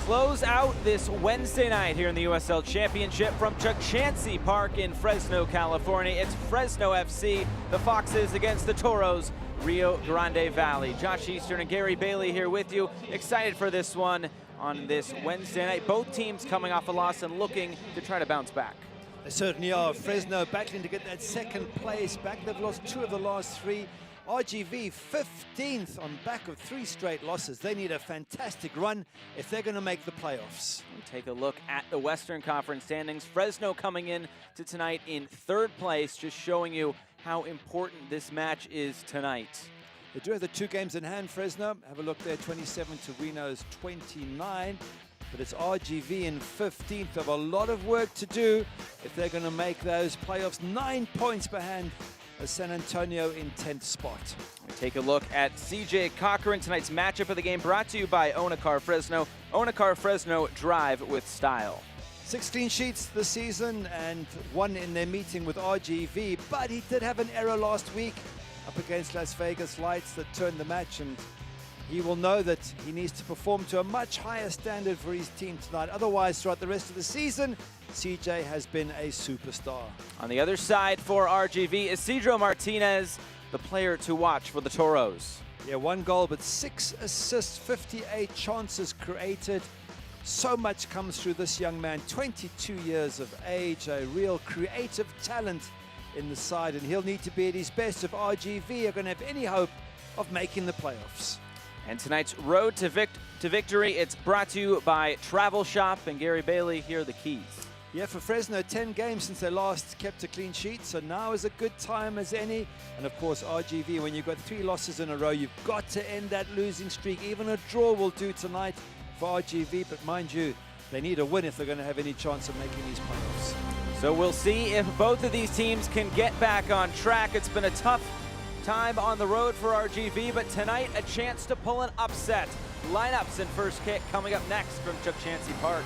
close out this Wednesday night here in the USL Championship from Chukchansi Park in Fresno, California. It's Fresno FC, the Foxes against the Toros, Rio Grande Valley. Josh Eastern and Gary Bailey here with you. Excited for this one on this Wednesday night. Both teams coming off a loss and looking to try to bounce back. They certainly are. Fresno battling to get that second place back. They've lost 2 of the last 3. RGV 15th on back of 3 straight losses. They need a fantastic run if they're going to make the playoffs. We'll take a look at the Western Conference standings. Fresno coming in to tonight in 3rd place, just showing you how important this match is tonight. They do have the 2 games in hand, Fresno. Have a look there, 27 to Reno's 29. But it's RGV in 15th. They have a lot of work to do if they're going to make those playoffs. 9 points behind San Antonio in 10th spot. We take a look at CJ Cochran. Tonight's matchup of the game brought to you by Onacar Fresno. Onacar Fresno, drive with style. 6 clean sheets this season and 1 in their meeting with RGV, but he did have an error last week up against Las Vegas Lights that turned the match, and he will know that he needs to perform to a much higher standard for his team tonight. Otherwise, throughout the rest of the season, CJ has been a superstar. On the other side for RGV, Isidro Martinez, the player to watch for the Toros. Yeah, 1 goal, but 6 assists, 58 chances created. So much comes through this young man, 22 years of age, a real creative talent in the side, and he'll need to be at his best if RGV are going to have any hope of making the playoffs. And tonight's road to victory, it's brought to you by Travel Shop, and Gary Bailey, here are the keys. Yeah, for Fresno, 10 games since they last kept a clean sheet, so now is a good time as any. And of course, RGV, when you've got 3 losses in a row, you've got to end that losing streak. Even a draw will do tonight for RGV, but mind you, they need a win if they're going to have any chance of making these playoffs. So we'll see if both of these teams can get back on track. It's been a tough time on the road for RGV, but tonight a chance to pull an upset. Lineups and first kick coming up next from Chukchansi Park.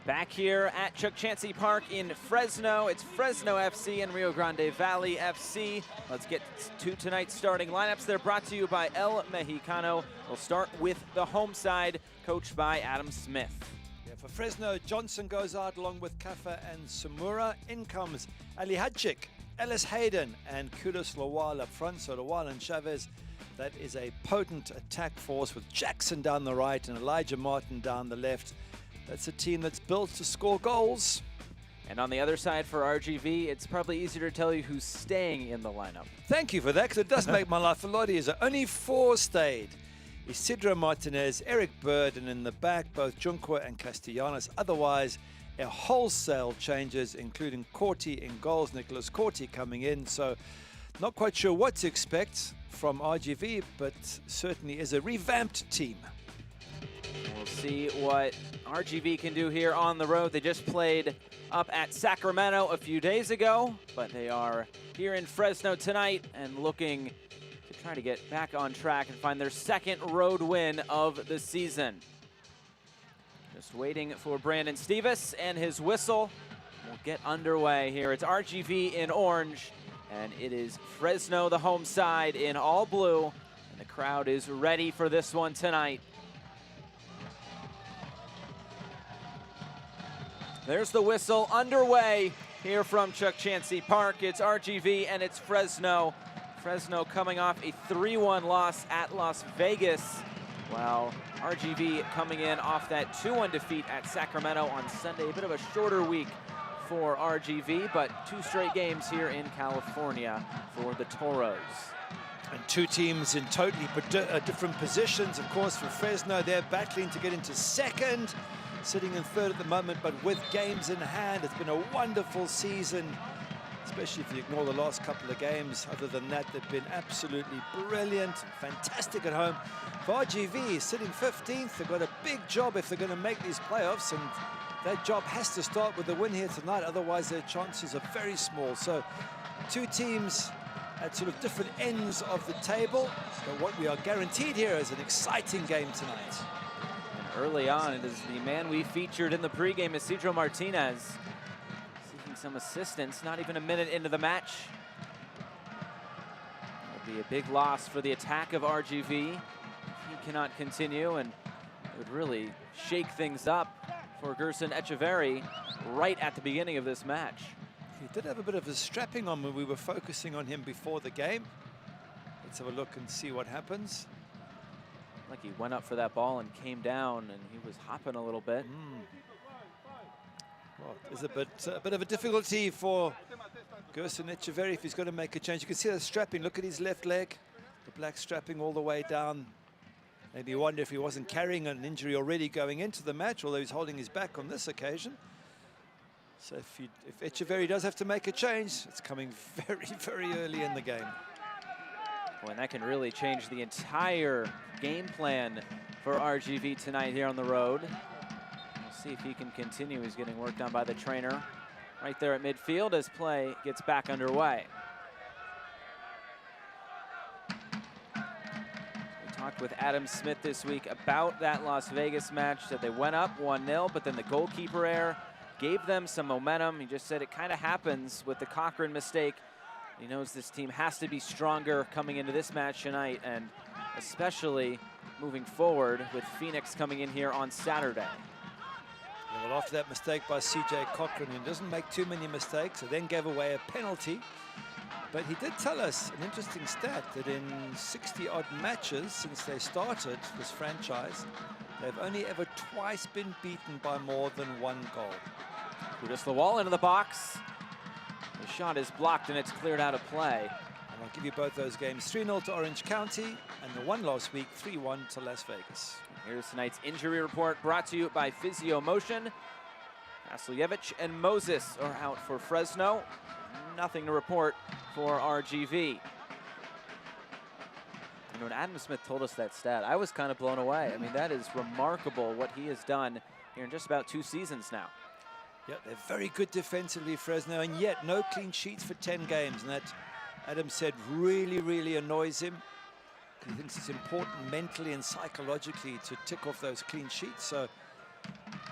Back here at Chukchansi Park in Fresno, it's Fresno FC and Rio Grande Valley FC. Let's get to tonight's starting lineups. They're brought to you by El Mexicano. We'll start with the home side, coached by Adam Smith. Yeah, for Fresno, Johnson goes out along with Kafa and Samura. In comes Ali Hadchik, Ellis Hayden, and Kudos Lawal up front. So Lawal and Chavez, that is a potent attack force with Jackson down the right and Elijah Martin down the left. That's a team that's built to score goals. And on the other side for RGV, it's probably easier to tell you who's staying in the lineup. Thank you for that, because it does make my life a lot easier. Only 4 stayed. Isidro Martinez, Eric Bird, and in the back, both Junqua and Castellanos. Otherwise, a wholesale changes, including Corti in goals, Nicholas Corti coming in. So not quite sure what to expect from RGV, but certainly is a revamped team. We'll see what RGV can do here on the road. They just played up at Sacramento a few days ago, but they are here in Fresno tonight and looking to try to get back on track and find their second road win of the season. Just waiting for Brandon Stevis and his whistle. We'll get underway here. It's RGV in orange, and it is Fresno, the home side, in all blue, and the crowd is ready for this one tonight. There's the whistle underway here from Chukchansi Park. It's RGV and it's Fresno. Fresno coming off a 3-1 loss at Las Vegas, while RGV coming in off that 2-1 defeat at Sacramento on Sunday. A bit of a shorter week for RGV, but 2 straight games here in California for the Toros. And 2 teams in totally different positions. Of course, for Fresno, they're battling to get into second, sitting in third at the moment, but with games in hand. It's been a wonderful season, especially if you ignore the last couple of games. Other than that, they've been absolutely brilliant, fantastic at home. For RGV, sitting 15th, they've got a big job if they're going to make these playoffs, and that job has to start with the win here tonight, otherwise their chances are very small. So 2 teams at sort of different ends of the table, but what we are guaranteed here is an exciting game tonight. Early on, it is the man we featured in the pregame, Isidro Martinez, seeking some assistance, not even a minute into the match. It'll be a big loss for the attack of RGV. He cannot continue, and it would really shake things up for Gerson Echeverry right at the beginning of this match. He did have a bit of a strapping on when we were focusing on him before the game. Let's have a look and see what happens. Like he went up for that ball and came down, and he was hopping a little bit. Well, there's a bit of a difficulty for Gerson Echeverry if he's going to make a change. You can see the strapping. Look at his left leg, the black strapping all the way down. Maybe you wonder if he wasn't carrying an injury already going into the match, although he's holding his back on this occasion. So if Echeverry does have to make a change, it's coming very, very early in the game. Boy, and that can really change the entire game plan for RGV tonight here on the road. We'll see if he can continue. He's getting worked on by the trainer right there at midfield as play gets back underway. We talked with Adam Smith this week about that Las Vegas match, that they went up 1-0, but then the goalkeeper error gave them some momentum. He just said it kind of happens with the Cochran mistake. He knows this team has to be stronger coming into this match tonight, and especially moving forward with Phoenix coming in here on Saturday. Yeah, well, after that mistake by C.J. Cochran, he doesn't make too many mistakes, so then gave away a penalty. But he did tell us an interesting stat, that in 60-odd matches since they started this franchise, they've only ever twice been beaten by more than 1 goal. Kudus Lawal into the box. The shot is blocked and it's cleared out of play. And I'll give you both those games. 3-0 to Orange County, and the one last week, 3-1 to Las Vegas. Here's tonight's injury report brought to you by Physio Motion. Vasiljevic and Moses are out for Fresno. Nothing to report for RGV. And when Adam Smith told us that stat, I was kind of blown away. I mean, that is remarkable what he has done here in just about 2 seasons now. Yeah, they're very good defensively, Fresno, and yet no clean sheets for 10 games. And that, Adam said, really, really annoys him. He thinks it's important mentally and psychologically to tick off those clean sheets. So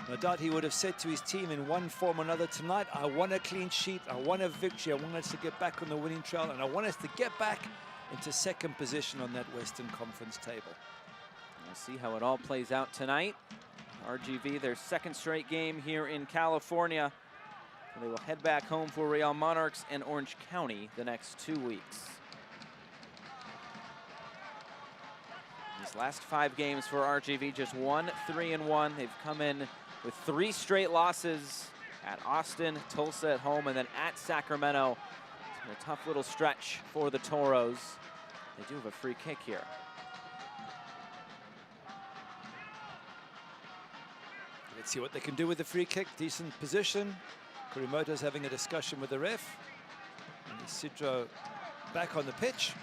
no doubt he would have said to his team in one form or another tonight, I want a clean sheet, I want a victory, I want us to get back on the winning trail, and I want us to get back into second position on that Western Conference table. We'll see how it all plays out tonight. RGV, their 2nd straight game here in California. They will head back home for Real Monarchs and Orange County the next 2 weeks. These last 5 games for RGV, just 1-3-1. They've come in with 3 straight losses at Austin, Tulsa at home, and then at Sacramento. It's been a tough little stretch for the Toros. They do have a free kick here. Let's see what they can do with the free kick. Decent position. Kurimoto's having a discussion with the ref. And Isidro back on the pitch.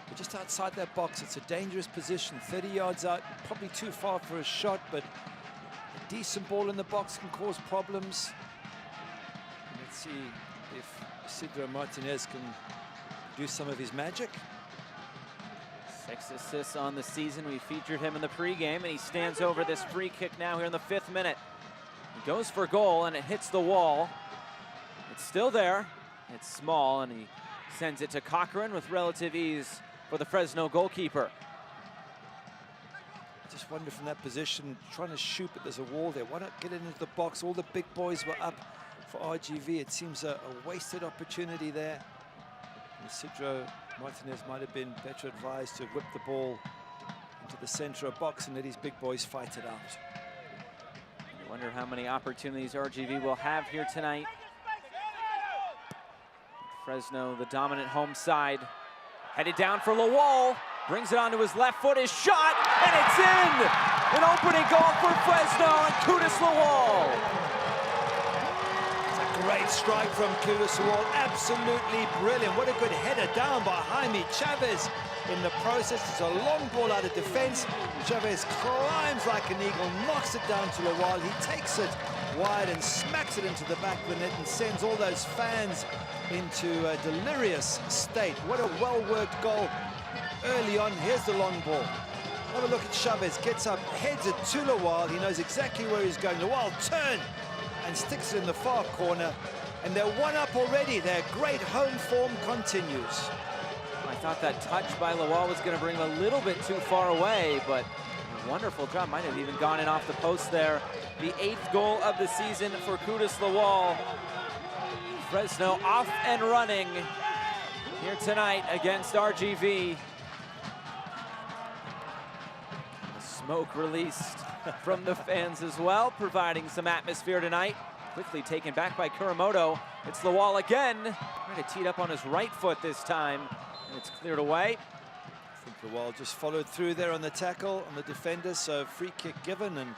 But just outside that box, it's a dangerous position. 30 yards out, probably too far for a shot, but a decent ball in the box can cause problems. And let's see if Isidro Martinez can do some of his magic. 6 assists on the season. We featured him in the pregame, and he stands over this free kick now here in the 5th minute. He goes for goal, and it hits the wall. It's still there. It's small, and he sends it to Cochran with relative ease for the Fresno goalkeeper. I just wonder from that position, trying to shoot, but there's a wall there. Why not get it into the box? All the big boys were up for RGV. It seems a wasted opportunity there. Isidro Martinez might have been better advised to whip the ball into the center of box and let his big boys fight it out. I wonder how many opportunities RGV will have here tonight. Fresno, the dominant home side, headed down for Lawal, brings it onto his left foot, his shot, and it's in! An opening goal for Fresno and Kudus Lawal. Great strike from Kudus Lawal, absolutely brilliant. What a good header down by Jaime Chavez in the process. It's a long ball out of defense. Chavez climbs like an eagle, knocks it down to Lawal. He takes it wide and smacks it into the back of the net and sends all those fans into a delirious state. What a well-worked goal early on. Here's the long ball. Have a look at Chavez, gets up, heads it to Lawal. He knows exactly where he's going. Lawal turn and sticks it in the far corner. And they're one up already. Their great home form continues. I thought that touch by Lawal was going to bring him a little bit too far away, but a wonderful job. Might have even gone in off the post there. The 8th goal of the season for Kudus Lawal. Fresno off and running here tonight against RGV. The smoke released from the fans as well, providing some atmosphere tonight. Quickly taken back by Kurimoto. It's Lawal again, trying to tee it up on his right foot this time, and it's cleared away. I think Lawal just followed through there on the tackle on the defender, so free kick given, and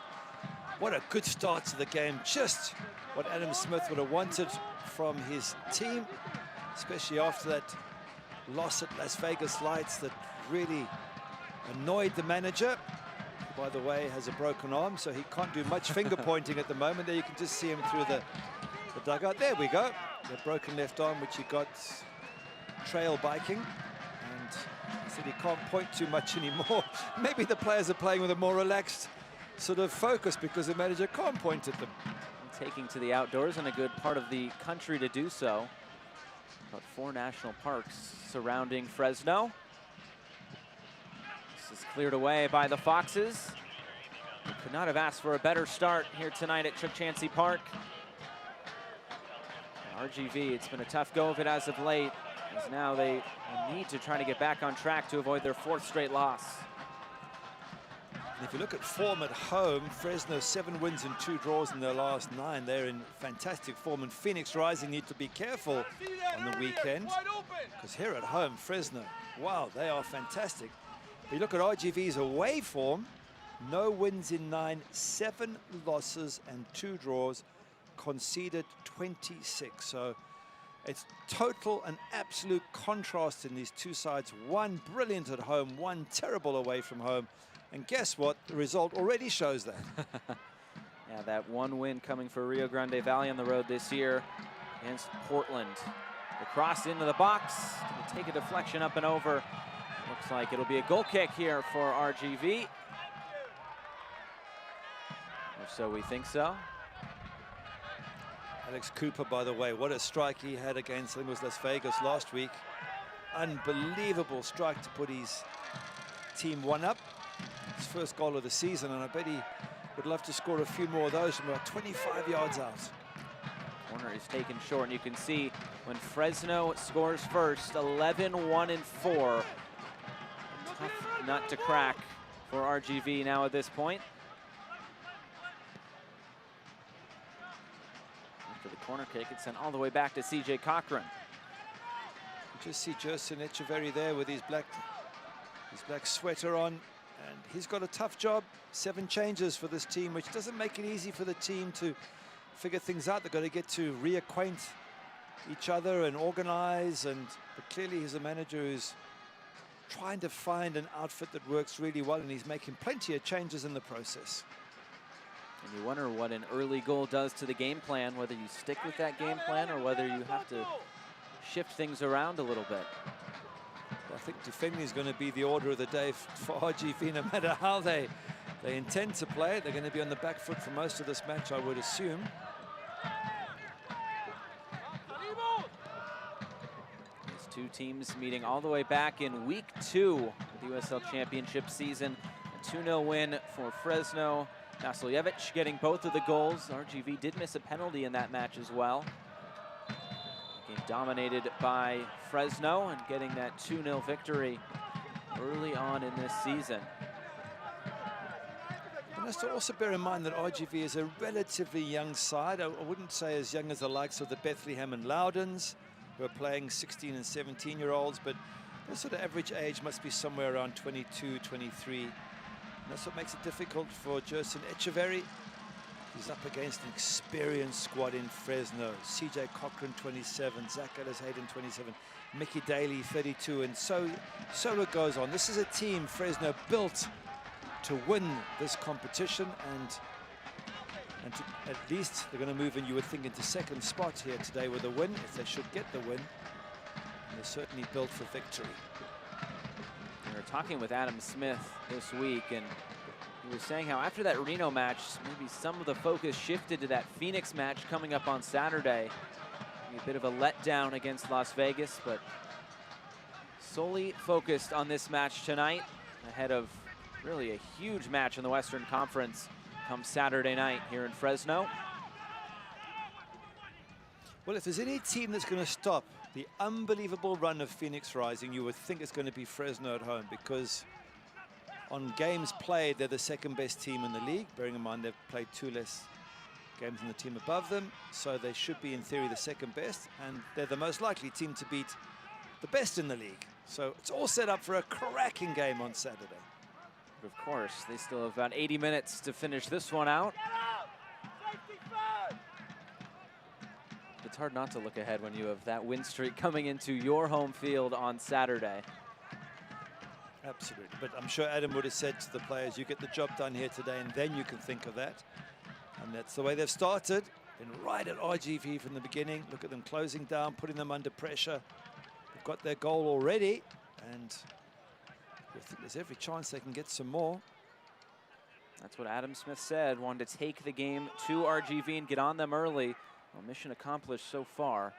what a good start to the game. Just what Adam Smith would have wanted from his team, especially after that loss at Las Vegas Lights that really annoyed the manager. By the way, has a broken arm, so he can't do much finger pointing at the moment. There you can just see him through the dugout. There we go. The broken left arm, which he got trail biking. And he said he can't point too much anymore. Maybe the players are playing with a more relaxed sort of focus because the manager can't point at them. Taking to the outdoors in a good part of the country to do so. About 4 national parks surrounding Fresno. This is cleared away by the Foxes. They could not have asked for a better start here tonight at Chukchansi Park. RGV, it's been a tough go of it as of late, as now they need to try to get back on track to avoid their 4th straight loss. And if you look at form at home, Fresno 7 wins and 2 draws in their last 9. They're in fantastic form, and Phoenix Rising need to be careful on the weekend, because here at home, Fresno, wow, they are fantastic. But you look at RGV's away form, no wins in 9, 7 losses and 2 draws, conceded 26. So it's total and absolute contrast in these two sides. One brilliant at home, one terrible away from home. And guess what? The result already shows that. Yeah, that one win coming for Rio Grande Valley on the road this year against Portland. The cross into the box, to take a deflection up and over. Looks like it'll be a goal kick here for RGV. Or so we think so. Alex Cooper, by the way, what a strike he had against, I think it was Las Vegas last week. Unbelievable strike to put his team 1 up. His first goal of the season, and I bet he would love to score a few more of those from about 25 yards out. Corner is taken short, and you can see when Fresno scores first, 11-1 and 4. Tough nut to crack for RGV now at this point. After the corner kick, it's sent all the way back to C.J. Cochran. You just see Jerson Echeverry there with his black sweater on, and he's got a tough job. 7 changes for this team, which doesn't make it easy for the team to figure things out. They've got to get to reacquaint each other and organize, but clearly he's a manager who's trying to find an outfit that works really well, and he's making plenty of changes in the process. And you wonder what an early goal does to the game plan, whether you stick with that game plan or whether you have to shift things around a little bit. I think defending is going to be the order of the day for RGV, no matter how they intend to play it. They're going to be on the back foot for most of this match, I would assume. These two teams meeting all the way back in week 2 of the USL Championship season. A 2-0 win for Fresno. Vasiljevic getting both of the goals. RGV did miss a penalty in that match as well. Game dominated by Fresno and getting that 2-0 victory early on in this season. And let's also bear in mind that RGV is a relatively young side. I wouldn't say as young as the likes of the Bethlehem and Loudons, who are playing 16 and 17-year-olds, but their sort of average age must be somewhere around 22, 23. And that's what makes it difficult for Jerson Echeverry. He's up against an experienced squad in Fresno. C.J. Cochran, 27, Zach Ellis-Hayden, 27, Mickey Daly, 32, and so it goes on. This is a team Fresno built to win this competition, and to, at least they're going to move in, you would think, into second spot here today with a win, if they should get the win. And they're certainly built for victory. We were talking with Adam Smith this week, and he was saying how after that Reno match, maybe some of the focus shifted to that Phoenix match coming up on Saturday. Maybe a bit of a letdown against Las Vegas, but solely focused on this match tonight ahead of really a huge match in the Western Conference come Saturday night here in Fresno. Well, if there's any team that's going to stop the unbelievable run of Phoenix Rising, you would think it's going to be Fresno at home, because on games played, they're the second best team in the league. Bearing in mind they've played 2 less games than the team above them, so they should be in theory the second best, and they're the most likely team to beat the best in the league. So it's all set up for a cracking game on Saturday. Of course, they still have about 80 minutes to finish this one out. It's hard not to look ahead when you have that win streak coming into your home field on Saturday. Absolutely, but I'm sure Adam would have said to the players, you get the job done here today and then you can think of that. And that's the way they've started. Been right at RGV from the beginning. Look at them closing down, putting them under pressure. They've got their goal already, and I think there's every chance they can get some more. That's what Adam Smith said, wanted to take the game to RGV and get on them early. Well, mission accomplished so far.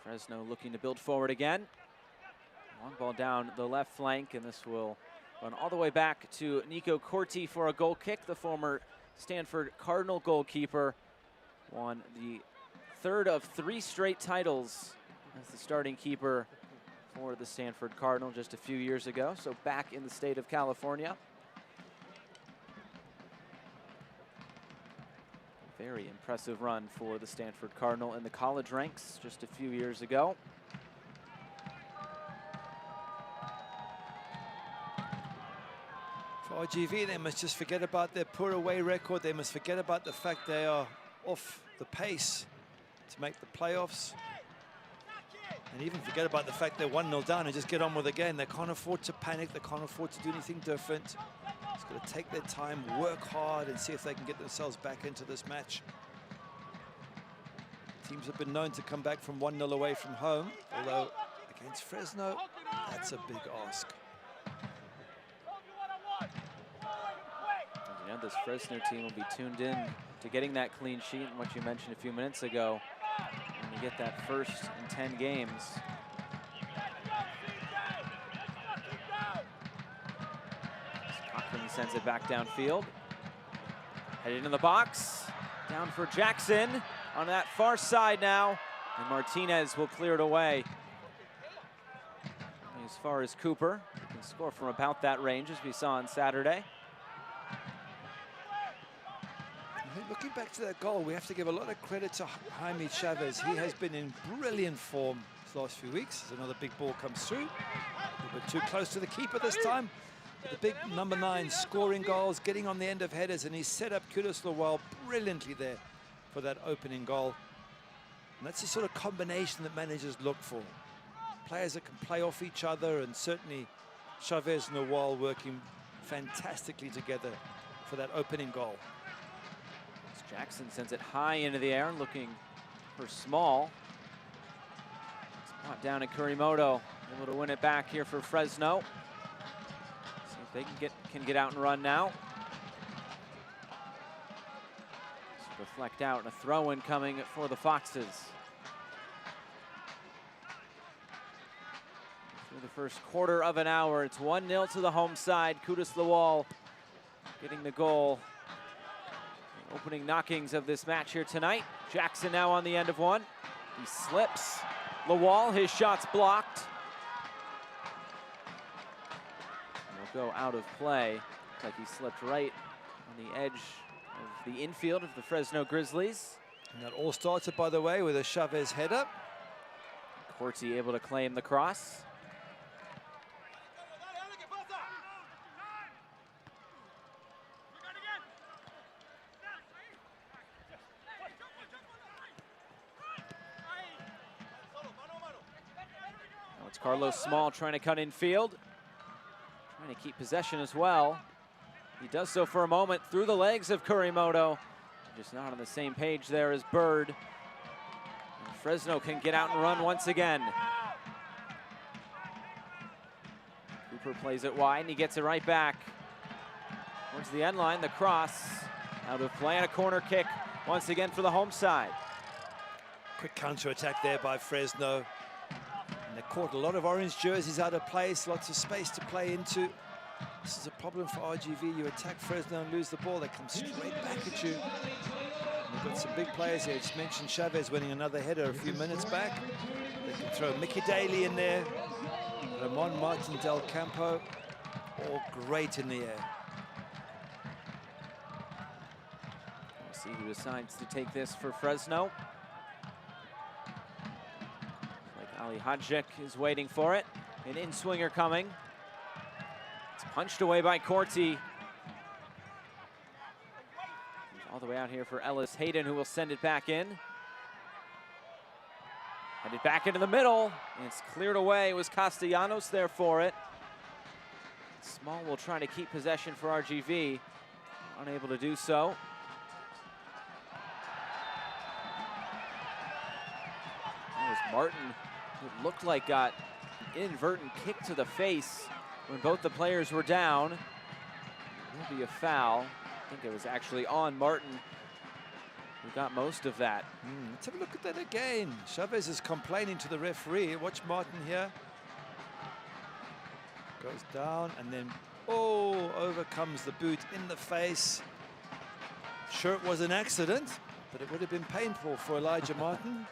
Fresno looking to build forward again. Long ball down the left flank, and this will run all the way back to Nico Corti for a goal kick. The former Stanford Cardinal goalkeeper won the 3rd of 3 straight titles as the starting keeper for the Stanford Cardinal just a few years ago, so back in the state of California. Very impressive run for the Stanford Cardinal in the college ranks just a few years ago. For RGV, they must just forget about their poor away record. They must forget about the fact they are off the pace to make the playoffs. And even forget about the fact they're 1-0 down and just get on with the game. They can't afford to panic. They can't afford to do anything different. Just got to take their time, work hard, and see if they can get themselves back into this match. Teams have been known to come back from 1-0 away from home, although against Fresno, that's a big ask. You know, this Fresno team will be tuned in to getting that clean sheet, and what you mentioned a few minutes ago, when you get that first in 10 games. Cochran sends it back downfield. Headed in the box. Down for Jackson on that far side now. And Martinez will clear it away. as far as Cooper. He can score from about that range, as we saw on Saturday. Looking back to that goal, we have to give a lot of credit to Jaime Chavez. He has been in brilliant form these last few weeks. As another big ball comes through. A little bit too close to the keeper this time. But the big number 9 scoring goals, getting on the end of headers, and he set up Kudus Lawal brilliantly there for that opening goal. And that's the sort of combination that managers look for. Players that can play off each other, and certainly Chavez and Lawal working fantastically together for that opening goal. Jackson sends it high into the air, looking for Small. Spot down at Kurimoto, able to win it back here for Fresno. See if they can get out and run now. Deflect out, and a throw-in coming for the Foxes. Through the first quarter of an hour, it's 1-0 to the home side. Kudus Lawal getting the goal. Opening knockings of this match here tonight. Jackson now on the end of one. He slips. Lawal, his shot's blocked. Will go out of play. Looks like he slipped right on the edge of the infield of the Fresno Grizzlies. And that all started, by the way, with a Chavez header. Corti able to claim the cross. Now it's Carlos Small trying to cut in field. Trying to keep possession as well. He does so for a moment through the legs of Kurimoto. Just not on the same page there as Bird. And Fresno can get out and run once again. Cooper plays it wide and he gets it right back. Towards the end line, the cross. Out of play and a corner kick once again for the home side. Quick counter-attack there by Fresno. And they caught a lot of orange jerseys out of place, lots of space to play into. This is a problem for RGV. You attack Fresno and lose the ball, they come straight back at you. And they've got some big players here. I just mentioned Chavez winning another header a few minutes back. They can throw Mickey Daly in there. Ramon Martin Del Campo, all great in the air. We'll see who decides to take this for Fresno. Like Ali Hadjik is waiting for it. An in-swinger coming. It's punched away by Corti. All the way out here for Ellis Hayden, who will send it back in. Headed back into the middle. And it's cleared away. It was Castellanos there for it. Small will try to keep possession for RGV. Unable to do so. That was Martin, who looked like got an inadvertent kick to the face when both the players were down. It will be a foul. I think it was actually on Martin, who got most of that. Let's have a look at that again. Chavez is complaining to the referee. Watch Martin here. Goes down and then, oh, over comes the boot in the face. Sure, it was an accident, but it would have been painful for Elijah Martin.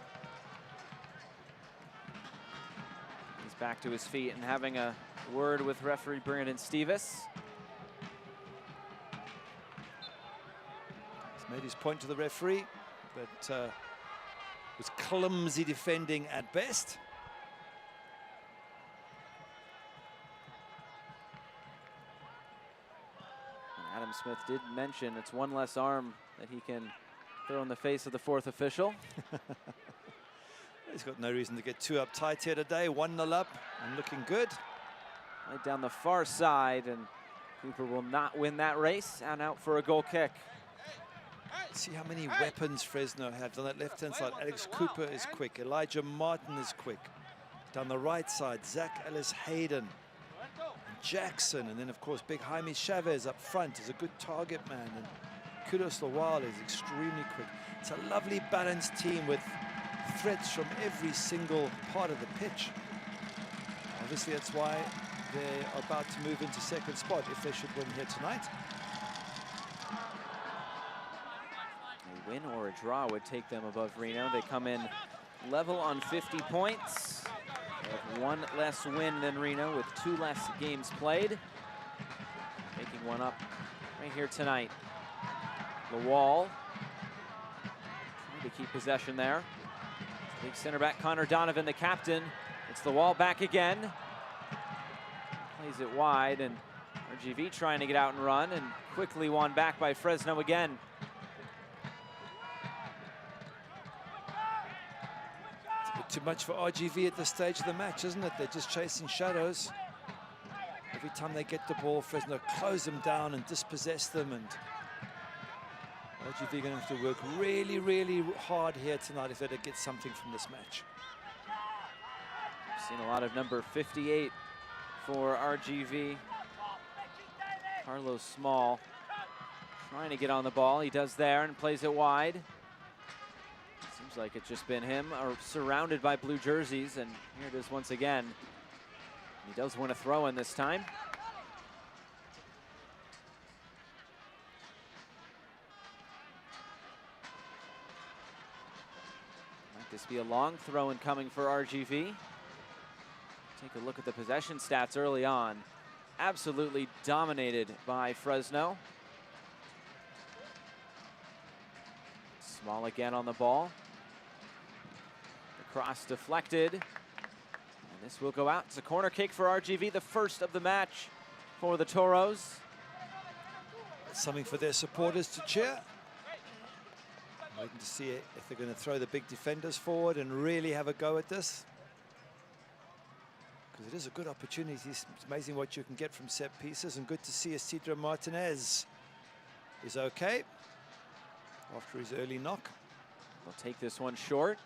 He's back to his feet and having a word with referee Brandon Stevis. He's made his point to the referee, but was clumsy defending at best. And Adam Smith did mention it's one less arm that he can throw in the face of the fourth official. He's got no reason to get too uptight here today. 1-0 up and looking good. Right down the far side, and Cooper will not win that race, and out for a goal kick. See how many weapons Fresno have. On that left-hand side, Alex Cooper is quick. Elijah Martin is quick. Down the right side, Zach Ellis Hayden. And Jackson, and then of course big Jaime Chavez up front is a good target man. And Kudus Lawal is extremely quick. It's a lovely balanced team with threats from every single part of the pitch. Obviously that's why they're about to move into second spot if they should win here tonight. A win or a draw would take them above Reno. They come in level on 50 points. They have one less win than Reno with 2 less games played. Making one up right here tonight. The wall. Trying to keep possession there. Big center back Connor Donovan, the captain. It's the wall back again. Plays it wide, and RGV trying to get out and run, and quickly won back by Fresno again. It's a bit too much for RGV at this stage of the match, isn't it? They're just chasing shadows. Every time they get the ball, Fresno close them down and dispossess them, and RGV going to have to work really, really hard here tonight if they're to get something from this match. Seen a lot of number 58 for RGV. Carlos Small trying to get on the ball. He does there and plays it wide. Seems like it's just been him, surrounded by blue jerseys, and here it is once again. He does win a throw in this time. Might this be a long throw in coming for RGV? Take a look at the possession stats early on. Absolutely dominated by Fresno. Small again on the ball. The cross deflected. And this will go out. It's a corner kick for RGV, the first of the match for the Toros. Something for their supporters to cheer. Waiting to see if they're going to throw the big defenders forward and really have a go at this. Because it is a good opportunity. It's amazing what you can get from set pieces, and good to see Isidro Martinez is okay after his early knock. They'll take this one short.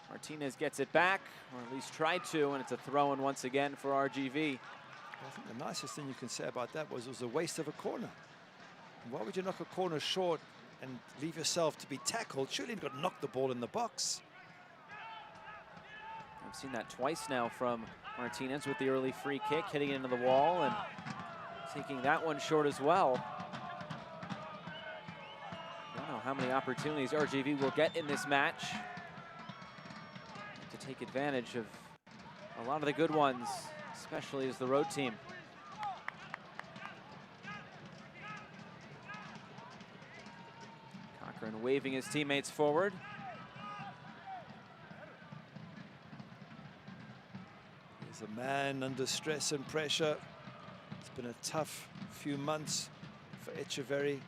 Martinez gets it back, or at least tried to, and it's a throw-in once again for RGV. I think the nicest thing you can say about that was it was a waste of a corner. And why would you knock a corner short and leave yourself to be tackled? Surely you've got to knock the ball in the box. I've seen that twice now from Martinez with the early free kick, hitting it into the wall and taking that one short as well. I don't know how many opportunities RGV will get in this match to take advantage of a lot of the good ones, especially as the road team. Cochran waving his teammates forward. He's a man under stress and pressure. It's been a tough few months for Echeverry.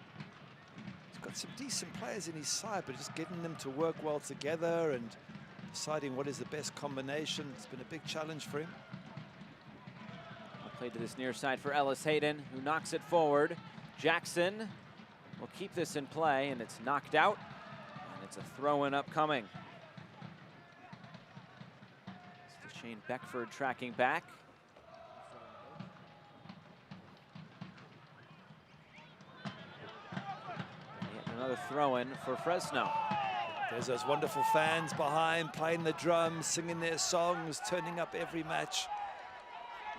He's got some decent players in his side, but just getting them to work well together and deciding what is the best combination, it's been a big challenge for him. Play to this near side for Ellis Hayden, who knocks it forward. Jackson will keep this in play, and it's knocked out, and it's a throw-in upcoming. It's Shane Beckford tracking back. Yet another throw-in for Fresno. There's those wonderful fans behind, playing the drums, singing their songs, turning up every match.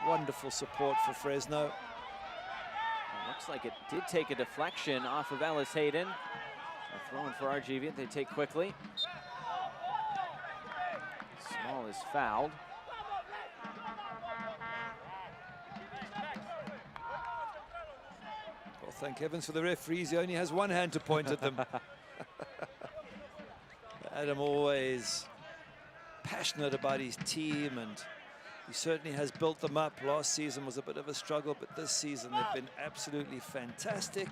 Wonderful support for Fresno. It looks like it did take a deflection off of Ellis Hayden. A throw-in for RGV that they take quickly. Small is fouled. Well, thank heavens for the referees. He only has one hand to point at them. Adam always passionate about his team, and he certainly has built them up. Last season was a bit of a struggle, but this season they've been absolutely fantastic.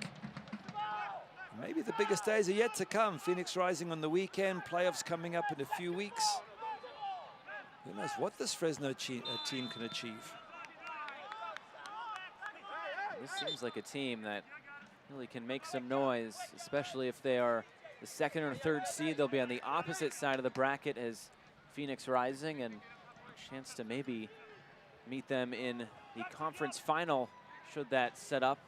Maybe the biggest days are yet to come. Phoenix Rising on the weekend, playoffs coming up in a few weeks. Who knows what this Fresno team can achieve. This seems like a team that really can make some noise, especially if they are the second or third seed. They'll be on the opposite side of the bracket as Phoenix Rising, and a chance to maybe meet them in the conference final, should that set up.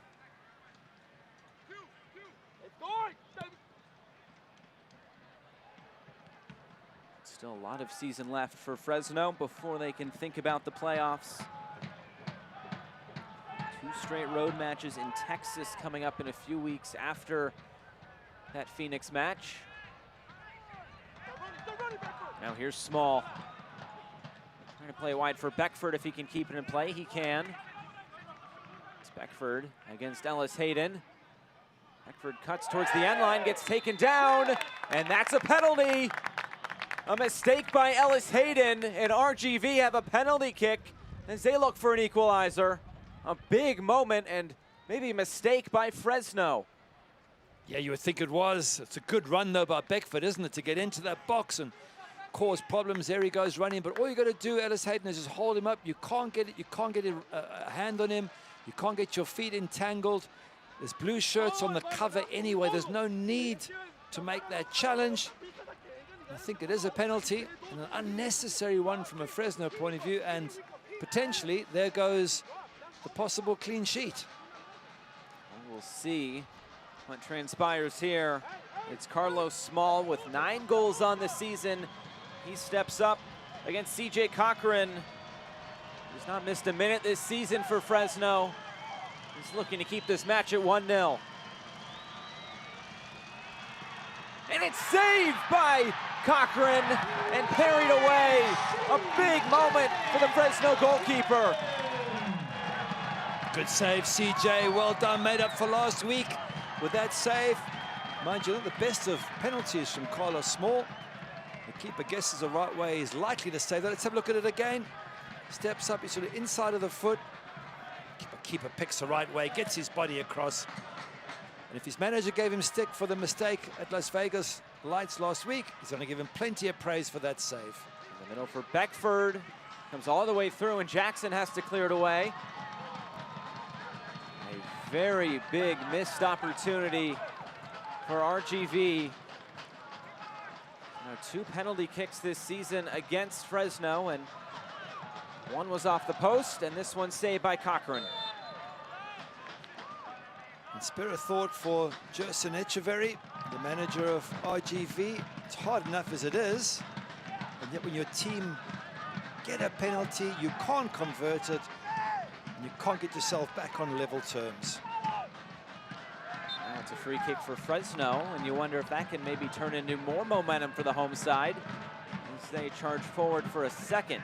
Still a lot of season left for Fresno before they can think about the playoffs. 2 straight road matches in Texas coming up in a few weeks after that Phoenix match. Now here's Small. Trying to play wide for Beckford if he can keep it in play. He can. It's Beckford against Ellis Hayden. Beckford cuts towards the end line, gets taken down, and that's a penalty. A mistake by Ellis Hayden, and RGV have a penalty kick as they look for an equalizer. A big moment and maybe a mistake by Fresno. Yeah, you would think it was. It's a good run, though, by Beckford, isn't it, to get into that box and cause problems. There he goes running, but all you got to do, Ellis Hayden, is just hold him up. You can't get it. You can't get a hand on him. You can't get your feet entangled. There's blue shirts on the cover anyway. There's no need to make that challenge. I think it is a penalty, and an unnecessary one from a Fresno point of view, and potentially there goes the possible clean sheet. We'll see what transpires here. It's Carlos Small with 9 goals on the season. He steps up against CJ Cochran, who's not missed a minute this season for Fresno. He's looking to keep this match at 1-0. And it's saved by Cochran and parried away. A big moment for the Fresno goalkeeper. Good save, CJ. Well done, made up for last week with that save. Mind you, the best of penalties from Carlos Small. The keeper guesses the right way. He's likely to save that. Let's have a look at it again. Steps up, he's sort of inside of the foot. Keeper picks the right way, gets his body across. And if his manager gave him stick for the mistake at Las Vegas Lights last week, he's going to give him plenty of praise for that save. In the middle for Beckford. Comes all the way through, and Jackson has to clear it away. A very big missed opportunity for RGV. Now 2 penalty kicks this season against Fresno, and one was off the post, and this one saved by Cochran. And spare a thought for Jerson Echeverry, the manager of RGV. It's hard enough as it is, and yet when your team get a penalty, you can't convert it, and you can't get yourself back on level terms. Now it's a free kick for Fresno, and you wonder if that can maybe turn into more momentum for the home side as they charge forward for a second.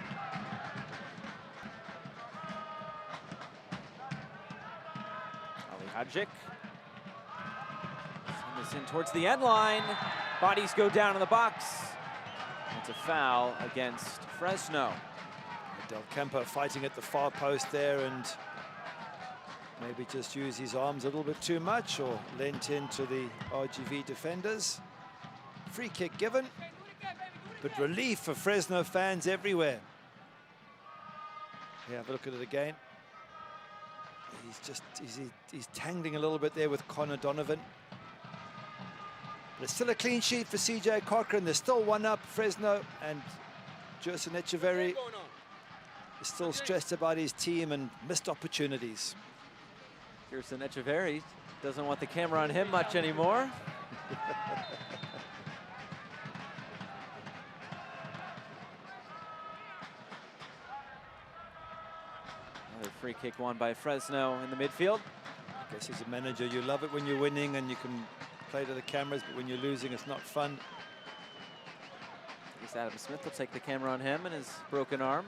Hadjic. Send this in towards the end line. Bodies go down in the box. It's a foul against Fresno. Del Campo fighting at the far post there, and maybe just used his arms a little bit too much or lent into the RGV defenders. Free kick given, but relief for Fresno fans everywhere. Yeah, have a look at it again. He's tangling a little bit there with Connor Donovan. But it's still a clean sheet for CJ Cochran. There's still 1 up, Fresno, and Jerson Echeverry is still stressed about his team and missed opportunities. Jerson Echeverry doesn't want the camera on him much anymore. Another free kick won by Fresno in the midfield. I guess as a manager, you love it when you're winning and you can play to the cameras, but when you're losing, it's not fun. I guess Adam Smith will take the camera on him and his broken arm.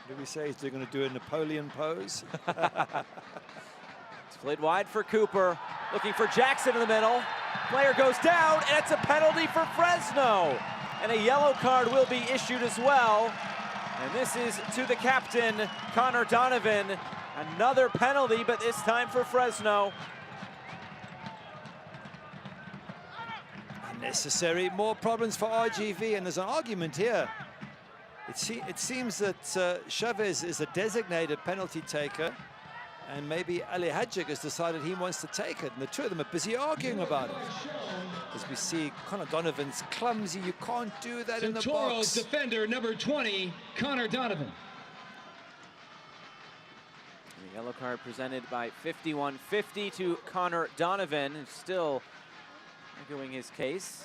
What do we say? He's going to do a Napoleon pose. It's played wide for Cooper, looking for Jackson in the middle. Player goes down, and it's a penalty for Fresno. And a yellow card will be issued as well. And this is to the captain, Connor Donovan. Another penalty, but this time for Fresno. Unnecessary. More problems for RGV, and there's an argument here. It seems that Chavez is a designated penalty taker, and maybe Ali Hadjic has decided he wants to take it, and the two of them are busy arguing about it. As we see, Connor Donovan's clumsy. You can't do that in the box. Defender number 20, Connor Donovan. The yellow card presented by 51-50 to Connor Donovan, who's still arguing his case.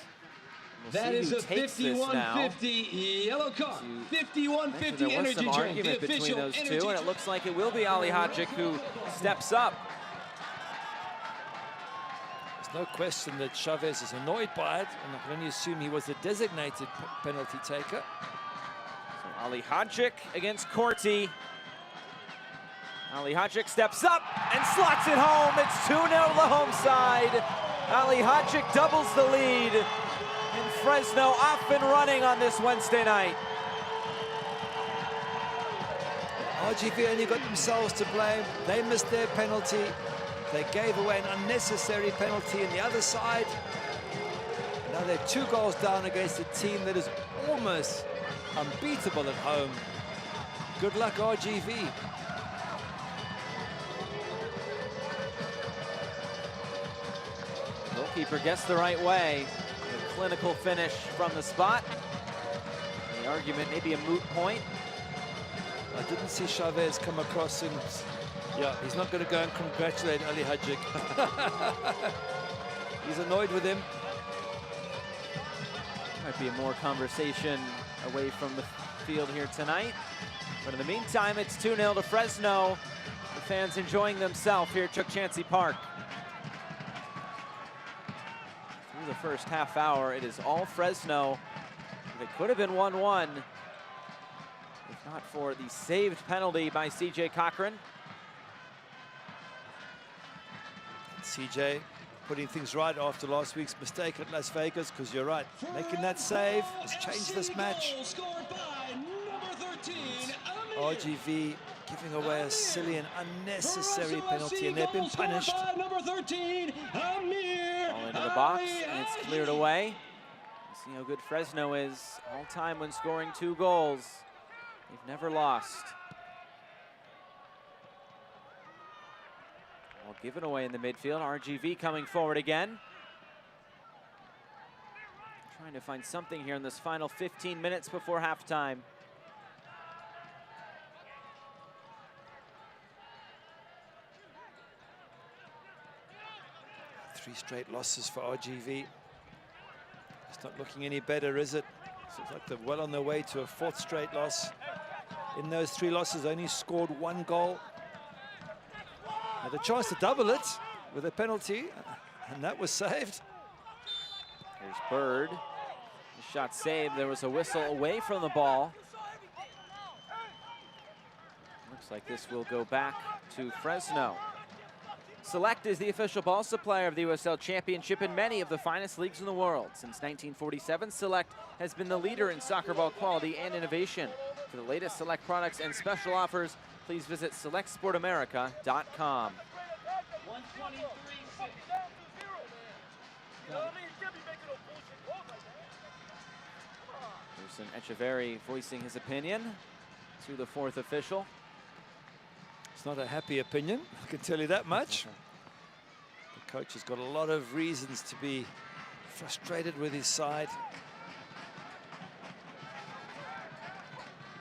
We'll that is a 51-50 yellow card. 51-50 energy some drink. Argument between those two, and it looks like it will be Ali Hadjic who steps up. There's no question that Chavez is annoyed by it, and I can only assume he was a designated penalty taker. So Ali Hadjic against Corti. Ali Hadjic steps up and slots it home. It's 2-0 the home side. Ali Hadjic doubles the lead. And Fresno off and running on this Wednesday night. RGV only got themselves to blame. They missed their penalty. They gave away an unnecessary penalty on the other side. Now they're 2 goals down against a team that is almost unbeatable at home. Good luck, RGV. Goalkeeper gets the right way. A clinical finish from the spot. The argument may be a moot point. I didn't see Chavez come across and yeah, he's not going to go and congratulate Ali Hadjic. He's annoyed with him. Might be more conversation away from the field here tonight. But in the meantime, it's 2-0 to Fresno. The fans enjoying themselves here at Chukchansi Park. Through the first half hour, it is all Fresno. It could have been 1-1 if not for the saved penalty by CJ Cochran. CJ putting things right after last week's mistake at Las Vegas, because you're right, making that save has changed this match. RGV giving away a silly and unnecessary penalty, and they've been punished. Ball into the box, and it's cleared away. See how good Fresno is all time when scoring 2 goals. They've never lost. Ball given away in the midfield. RGV coming forward again. Trying to find something here in this final 15 minutes before halftime. 3 straight losses for RGV. It's not looking any better, is it? Looks like they're well on their way to a 4th straight loss. In those 3 losses, only scored 1 goal. Had a chance to double it with a penalty, and that was saved. Here's Bird. The shot saved. There was a whistle away from the ball. Looks like this will go back to Fresno. Select is the official ball supplier of the USL Championship in many of the finest leagues in the world. Since 1947, Select has been the leader in soccer ball quality and innovation. For the latest Select products and special offers, please visit selectsportamerica.com. Anderson Echeverry voicing his opinion to the 4th official. It's not a happy opinion, I can tell you that much. The coach has got a lot of reasons to be frustrated with his side.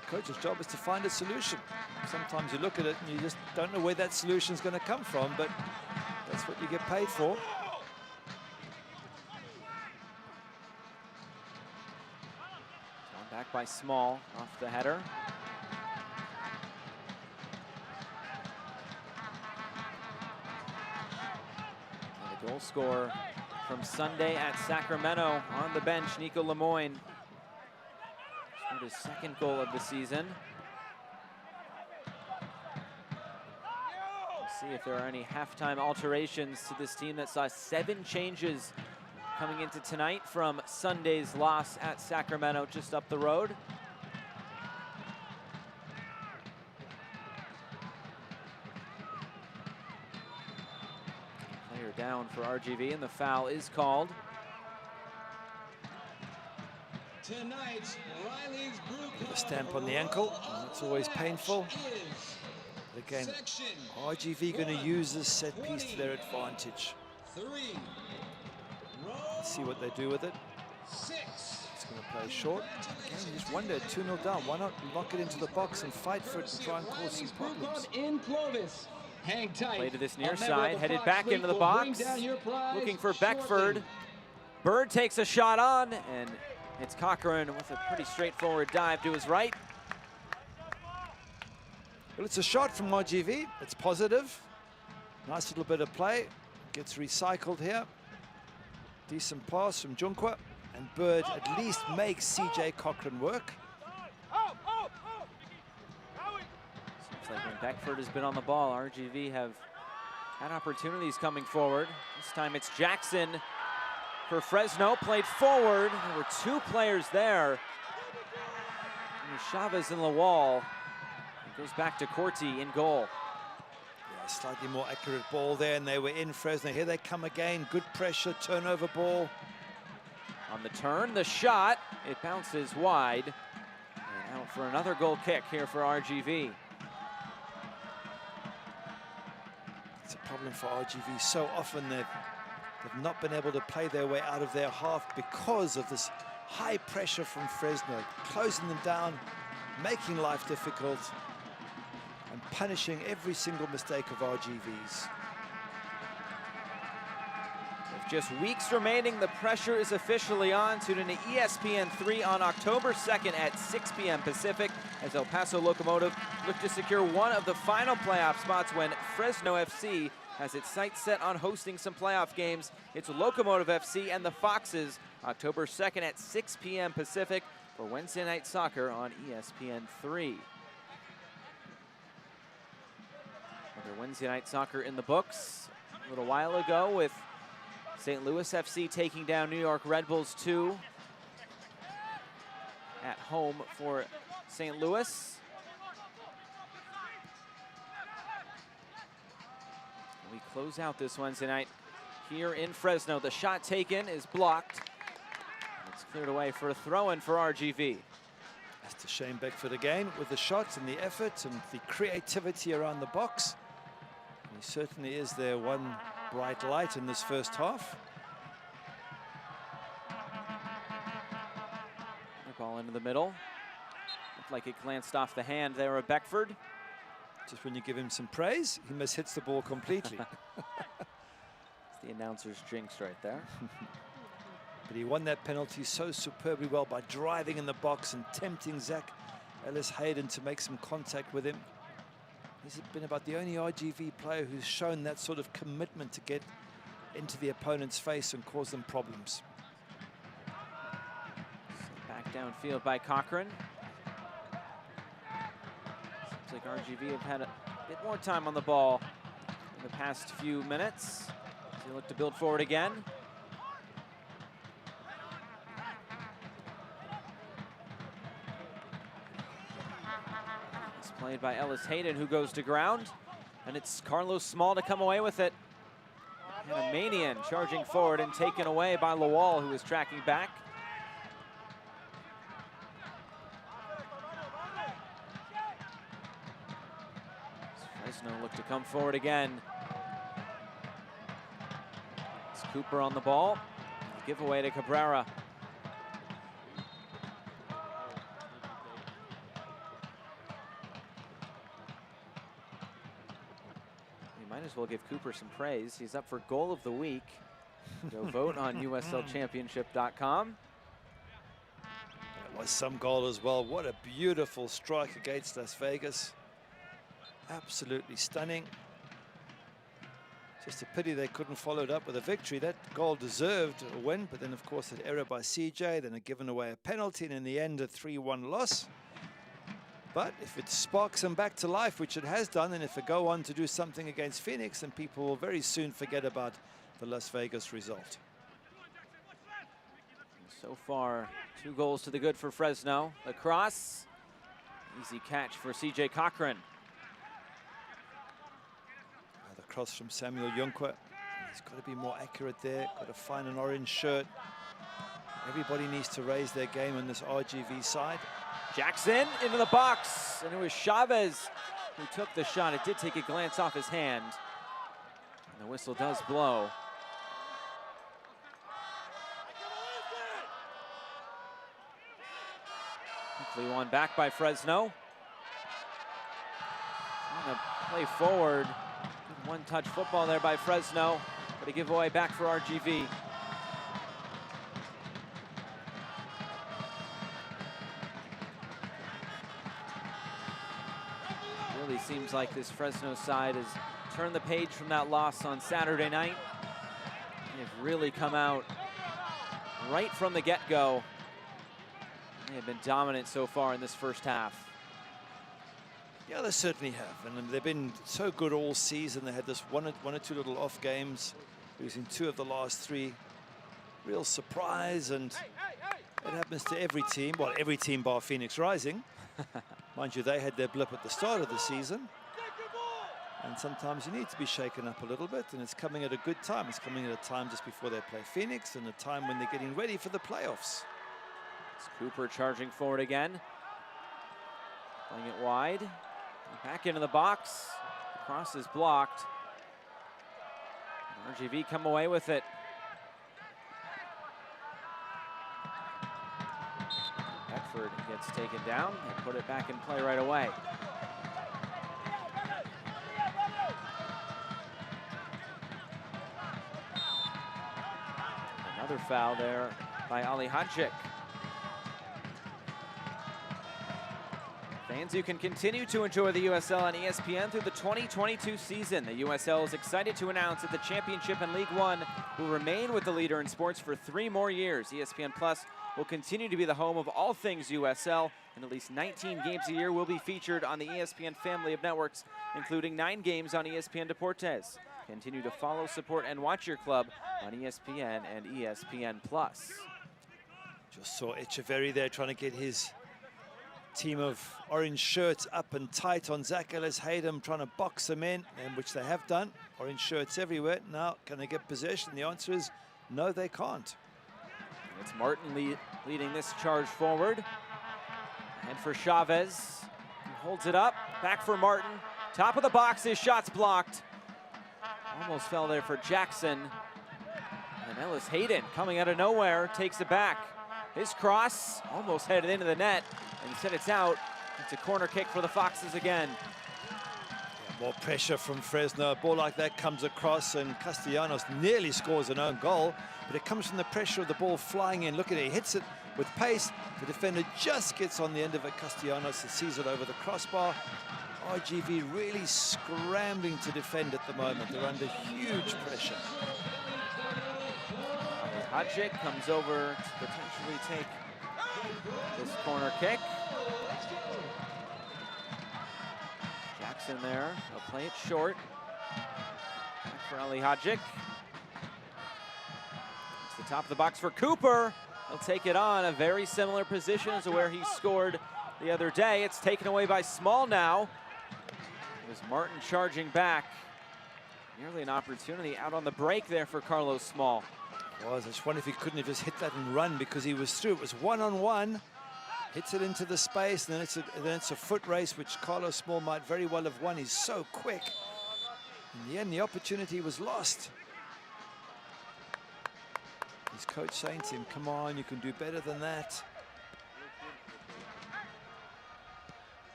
The coach's job is to find a solution. Sometimes you look at it and you just don't know where that solution is going to come from, but that's what you get paid for. Back by Small off the header. And the goal scorer from Sunday at Sacramento on the bench, Nico Lemoyne. Scored his 2nd goal of the season. We'll see if there are any halftime alterations to this team that saw 7 changes coming into tonight from Sunday's loss at Sacramento just up the road. Player down for RGV, and the foul is called. Tonight's Riley's Put a stamp on the ankle, and that's always painful. But again, RGV going to use this set piece to their advantage. Let's see what they do with it. It's going to play short. Again, you just wonder, 2-0 down. Why not lock it into the box and fight for it and try and cause some problems? Hang tight. Play to this near side, headed back into the box. Looking for Beckford. Bird takes a shot on, and it's Cochran with a pretty straightforward dive to his right. Well, it's a shot from RGV. It's positive. Nice little bit of play. Gets recycled here. Decent pass from Junkwa, and Bird at least makes CJ Cochran work. like when Beckford has been on the ball, RGV have had opportunities coming forward. This time it's Jackson for Fresno, played forward. There were two players there. Chavez and Lawal. It goes back to Corti in goal. Yeah, slightly more accurate ball there, and they were in Fresno. Here they come again. Good pressure, turnover ball. On the turn, the shot, it bounces wide. And out for another goal kick here for RGV. It's a problem for RGV. So often they've not been able to play their way out of their half because of this high pressure from Fresno, closing them down, making life difficult, and punishing every single mistake of RGV's. With just weeks remaining, the pressure is officially on. Tune in to ESPN3 on October 2nd at 6 p.m. Pacific as El Paso Locomotive look to secure one of the final playoff spots when Fresno FC has its sights set on hosting some playoff games. It's Locomotive FC and the Foxes, October 2nd at 6 p.m. Pacific for Wednesday Night Soccer on ESPN3. Another Wednesday Night Soccer in the books a little while ago with St. Louis FC taking down New York Red Bulls 2 at home for St. Louis. We close out this Wednesday night here in Fresno. The shot taken is blocked. It's cleared away for a throw-in for RGV. That's to Shane Beckford again with the shots and the effort and the creativity around the box. And he certainly is their one bright light in this first half. The ball into the middle. Looked like it glanced off the hand there of Beckford. Just when you give him some praise, he mishits the ball completely. It's the announcer's jinx right there. But he won that penalty so superbly well by driving in the box and tempting Zach Ellis-Hayden to make some contact with him. He's been about the only RGV player who's shown that sort of commitment to get into the opponent's face and cause them problems. Back downfield by Cochran. Seems like RGV have had a bit more time on the ball in the past few minutes. So they look to build forward again. It's played by Ellis-Hayden, who goes to ground. And it's Carlos Small to come away with it. Panamanian charging forward and taken away by Lawal, who is tracking back. Fresno look to come forward again. It's Cooper on the ball. Giveaway to Cabrera. We might as well give Cooper some praise. He's up for goal of the week. Go vote on USLchampionship.com. That was some goal as well. What a beautiful strike against Las Vegas. Absolutely stunning. Just a pity they couldn't follow it up with a victory. That goal deserved a win, but then of course an error by CJ, then a given away a penalty, and in the end a 3-1 loss. But if it sparks them back to life, which it has done, and if they go on to do something against Phoenix, then people will very soon forget about the Las Vegas result. So far, 2 goals to the good for Fresno. The cross, easy catch for CJ Cochran. Cross from Samuel Juncker. He's got to be more accurate there. Got to find an orange shirt. Everybody needs to raise their game on this RGV side. Jackson into the box, and it was Chavez who took the shot. It did take a glance off his hand. And the whistle does blow. Quickly won back by Fresno. Trying to play forward. One-touch football there by Fresno, but a giveaway back for RGV. Really seems like this Fresno side has turned the page from that loss on Saturday night. They've really come out right from the get-go. They have been dominant so far in this first half. Yeah, they certainly have, and they've been so good all season. They had this one or two little off games, losing 2 of the last 3. Real surprise, and it happens to every team. Well, every team bar Phoenix Rising. Mind you, they had their blip at the start of the season. And sometimes you need to be shaken up a little bit, and it's coming at a good time. It's coming at a time just before they play Phoenix, and a time when they're getting ready for the playoffs. It's Cooper charging forward again. Playing it wide. Back into the box. The cross is blocked. And RGV come away with it. Beckford gets taken down and put it back in play right away. Another foul there by Ali Hadjik. Fans, you can continue to enjoy the USL on ESPN through the 2022 season. The USL is excited to announce that the Championship and League One will remain with the leader in sports for 3 more years. ESPN Plus will continue to be the home of all things USL, and at least 19 games a year will be featured on the ESPN family of networks, including 9 games on ESPN Deportes. Continue to follow, support, and watch your club on ESPN and ESPN Plus. Just saw Echeverry there trying to get his team of orange shirts up and tight on Zach Ellis-Hayden, trying to box them in, and which they have done. Orange shirts everywhere. Now, can they get possession? The answer is no, they can't. It's Martin leading this charge forward. And for Chavez, he holds it up. Back for Martin. Top of the box, his shot's blocked. Almost fell there for Jackson. And Ellis-Hayden coming out of nowhere, takes it back. His cross almost headed into the net. And instead it's out. It's a corner kick for the Foxes again. Yeah, more pressure from Fresno. A ball like that comes across, and Castellanos nearly scores an own goal, but it comes from the pressure of the ball flying in. Look at it, he hits it with pace. The defender just gets on the end of it. Castellanos sees it over the crossbar. RGV really scrambling to defend at the moment. They're under huge pressure. Hadjik comes over to potentially take this corner kick. Jackson there, he'll play it short. Back for Ali Hadjik. It's the top of the box for Cooper. He'll take it on, a very similar position to where he scored the other day. It's taken away by Small now. There's Martin charging back. Nearly an opportunity out on the break there for Carlos Small. I just wonder if he couldn't have just hit that and run, because he was through. It was one-on-one. Hits it into the space, and then it's a foot race, which Carlos Small might very well have won. He's so quick. In the end, the opportunity was lost. His coach saying to him, come on, you can do better than that.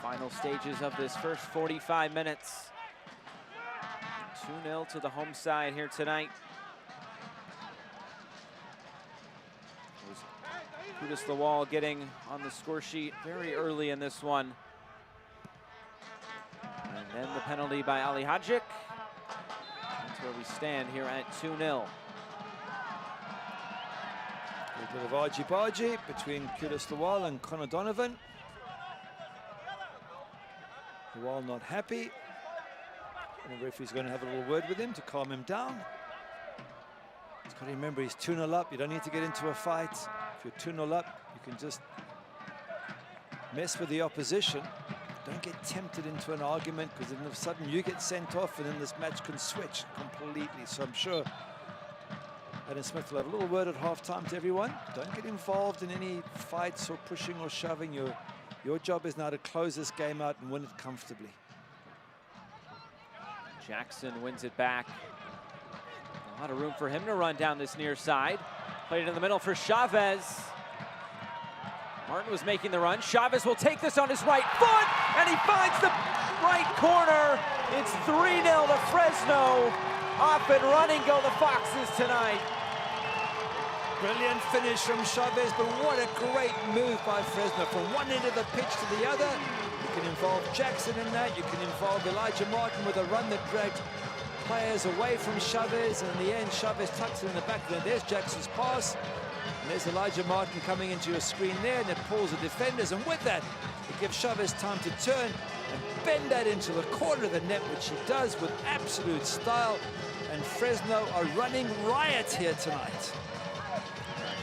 Final stages of this first 45 minutes. 2-0 to the home side here tonight. Kudus the Wall getting on the score sheet very early in this one. And then the penalty by Ali Hadjik. That's where we stand here at 2-0. A little bit of argy-bargy between Kudus the Wall and Connor Donovan. The Wall not happy. And the referee's going to have a little word with him to calm him down. He's got to remember he's 2-0 up. You don't need to get into a fight. If you're 2-0 up, you can just mess with the opposition. Don't get tempted into an argument, because then all of a sudden you get sent off, and then this match can switch completely. So I'm sure Adam Smith will have a little word at halftime to everyone. Don't get involved in any fights or pushing or shoving. Your job is now to close this game out and win it comfortably. Jackson wins it back. A lot of room for him to run down this near side. Played it in the middle for Chavez. Martin was making the run. Chavez will take this on his right foot, and he finds the right corner. It's 3-0 to Fresno. Off and running go the Foxes tonight. Brilliant finish from Chavez, but what a great move by Fresno. From one end of the pitch to the other. You can involve Jackson in that. You can involve Elijah Martin with a run that dragged players away from Chavez, and in the end, Chavez tucks it in the back. Then there's Jackson's pass. And there's Elijah Martin coming into your screen there, and it pulls the defenders. And with that, it gives Chavez time to turn and bend that into the corner of the net, which he does with absolute style. And Fresno are running riot here tonight.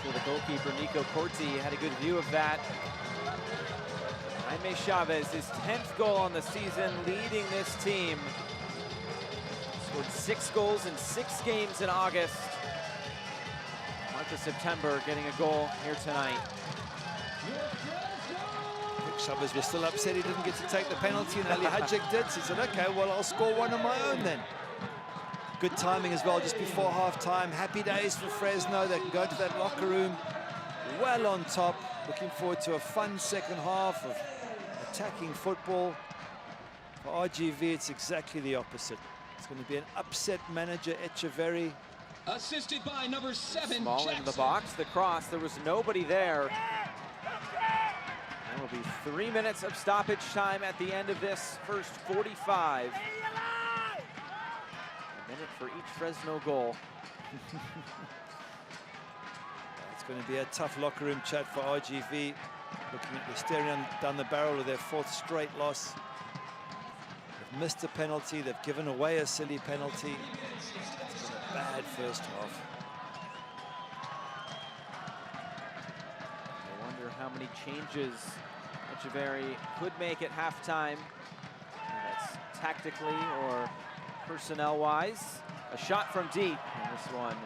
For the goalkeeper, Nico Corti, had a good view of that. Jaime Chavez, his 10th goal on the season, leading this team. Scored 6 goals in 6 games in August. Month of September, getting a goal here tonight. Chavez was still upset he didn't get to take the penalty, and Ali Hadjic did. So he said, okay, well, I'll score one on my own then. Good timing as well, just before half-time. Happy days for Fresno. They can go to that locker room well on top. Looking forward to a fun second half of attacking football. For RGV, it's exactly the opposite. It's going to be an upset manager, Echeverry. Assisted by number 7, Small Jackson. into the box, the cross, there was nobody there. There will be 3 minutes of stoppage time at the end of this first 45. A minute for each Fresno goal. It's going to be a tough locker room chat for RGV. They're staring down the barrel of their 4th straight loss. They've missed a penalty. They've given away a silly penalty. It's been a bad first half. I wonder how many changes Echeverry could make at halftime. That's tactically or personnel-wise. A shot from deep, and this one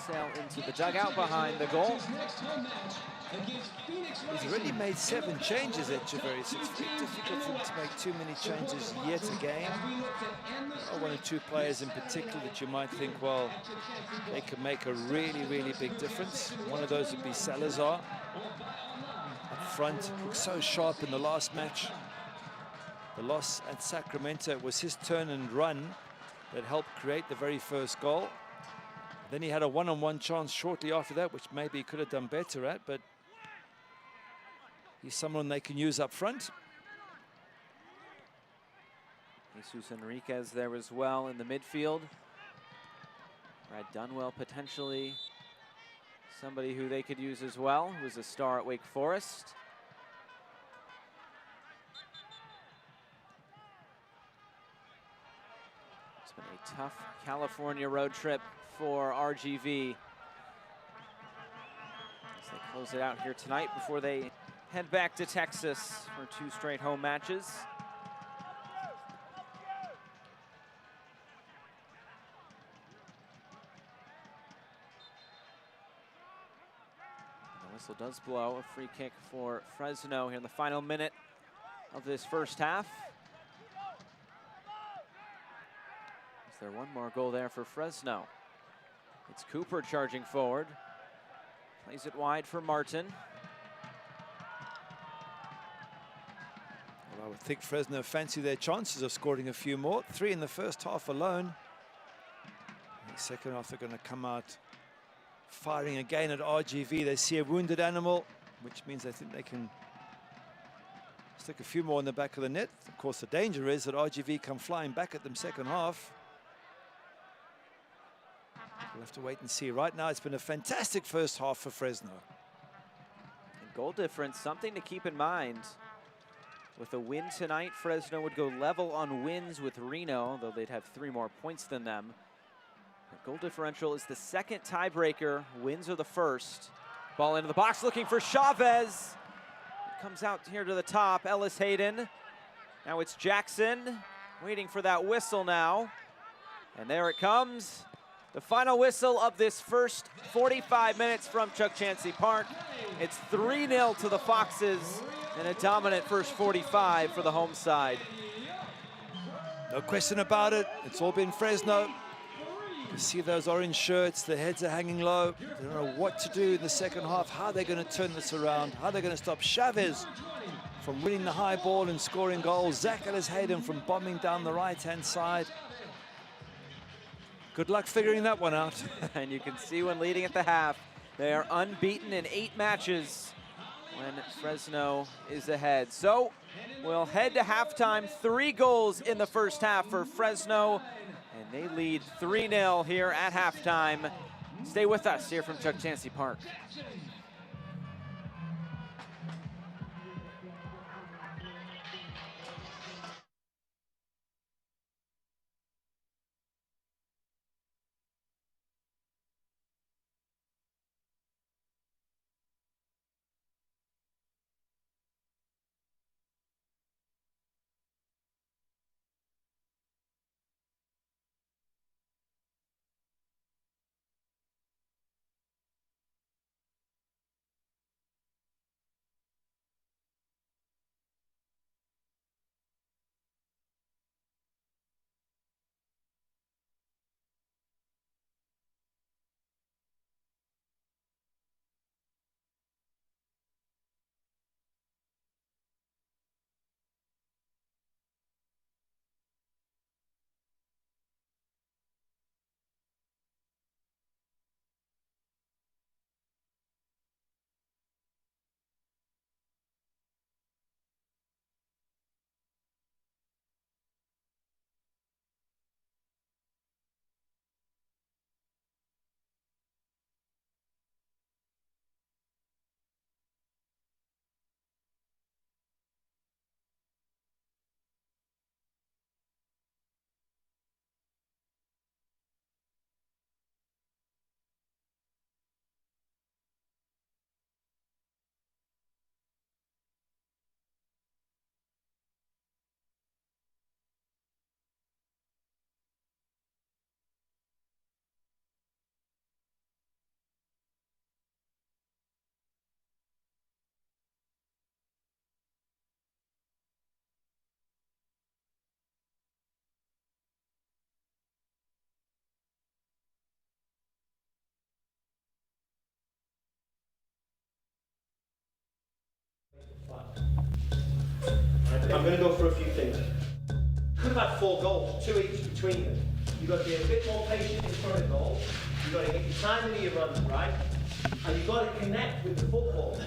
sail into the dugout behind the goal. He's already made 7 changes, Echeverry, so it's very difficult for him to make too many changes yet again. One or 2 players in particular that you might think, well, they could make a really, really big difference. One of those would be Salazar. Up front, looked so sharp in the last match. The loss at Sacramento, it was his turn and run that helped create the very first goal. Then he had a one-on-one chance shortly after that, which maybe he could have done better at, but he's someone they can use up front. Jesus Enriquez there as well in the midfield. Brad Dunwell potentially somebody who they could use as well, who was a star at Wake Forest. It's been a tough California road trip for RGV as they close it out here tonight before they head back to Texas for 2 straight home matches. The whistle does blow, a free kick for Fresno here in the final minute of this first half. Is there one more goal there for Fresno? It's Cooper charging forward. Plays it wide for Martin. Well, I would think Fresno fancy their chances of scoring a few more. 3 in the first half alone. In the second half, they're going to come out firing again at RGV. They see a wounded animal, which means they think they can stick a few more in the back of the net. Of course, the danger is that RGV come flying back at them second half. We'll have to wait and see. Right now, it's been a fantastic first half for Fresno. And goal difference, something to keep in mind. With a win tonight, Fresno would go level on wins with Reno, though they'd have 3 more points than them. But goal differential is the 2nd tiebreaker. Wins are the 1st. Ball into the box, looking for Chavez. It comes out here to the top, Ellis Hayden. Now it's Jackson, waiting for that whistle now. And there it comes. The final whistle of this first 45 minutes from Chukchansi Park. It's 3-0 to the Foxes and a dominant first 45 for the home side. No question about it. It's all been Fresno. You see those orange shirts, their heads are hanging low. They don't know what to do in the second half, how they're going to turn this around, how they're going to stop Chavez from winning the high ball and scoring goals. Zach Ellis Hayden from bombing down the right-hand side. Good luck figuring that one out. And you can see when leading at the half, they are unbeaten in 8 matches when Fresno is ahead. So we'll head to halftime. 3 goals in the first half for Fresno and They lead 3-0 here at halftime. Stay with us here from Chuck Chansey Park. I'm going to go for a few things. Could have had 4 goals, 2 each between them. You've got to be a bit more patient in front of goal. You've got to get your timing of your runs right. And you've got to connect with the football.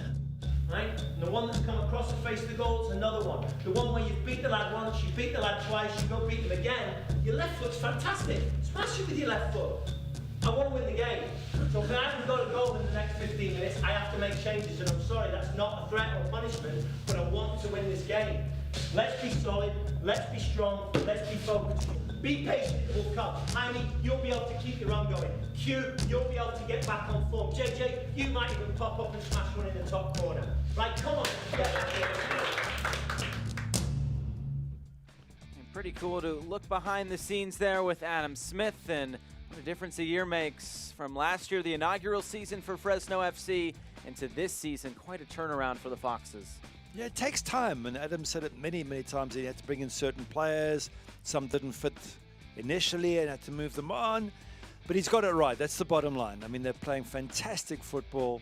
Right? And the one that's come across the face of the goal is another one. The one where you've beat the lad once, you beat the lad twice, you go beat him again. Your left foot's fantastic. Smash it with your left foot. I want to win the game. So if I haven't got a goal in the next 15 minutes, I have to make changes. And I'm sorry, that's not a threat or punishment, but I want to win this game. Let's be solid, let's be strong, let's be focused. Be patient, it will come. Jaime, you'll be able to keep your run going. Q, you'll be able to get back on form. JJ, you might even pop up and smash one in the top corner. Right, come on. Pretty cool to look behind the scenes there with Adam Smith, and what a difference a year makes from last year, the inaugural season for Fresno FC, into this season. Quite a turnaround for the Foxes. Yeah, it takes time, and Adam said it many, many times. He had to bring in certain players. Some didn't fit initially and had to move them on. But he's got it right. That's the bottom line. I mean, they're playing fantastic football.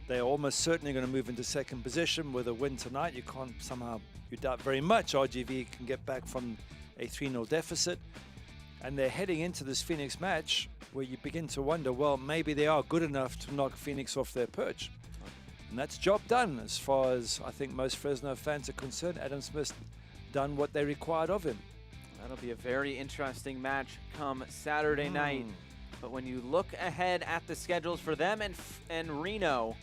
They're almost certainly going to move into second position with a win tonight. You can't somehow, you doubt very much RGV can get back from a 3-0 deficit. And they're heading into this Phoenix match where you begin to wonder, well, maybe they are good enough to knock Phoenix off their perch. And that's job done as far as I think most Fresno fans are concerned. Adam Smith's done what they required of him. That'll be a very interesting match come Saturday night. But when you look ahead at the schedules for them and Reno,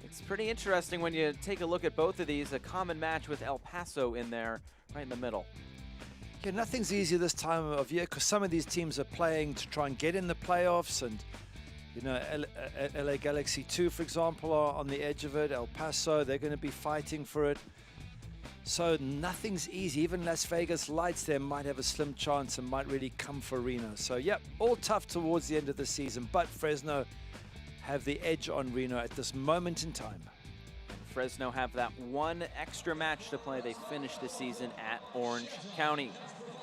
it's pretty interesting when you take a look at both of these. A common match with El Paso in there, right in the middle. Yeah, nothing's easy this time of year because some of these teams are playing to try and get in the playoffs, and you know, LA Galaxy 2, for example, are on the edge of it. El Paso, they're going to be fighting for it. So nothing's easy. Even Las Vegas Lights there might have a slim chance and might really come for Reno. So, yep, all tough towards the end of the season. But Fresno have the edge on Reno at this moment in time. Fresno have that one extra match to play. They finish the season at Orange County.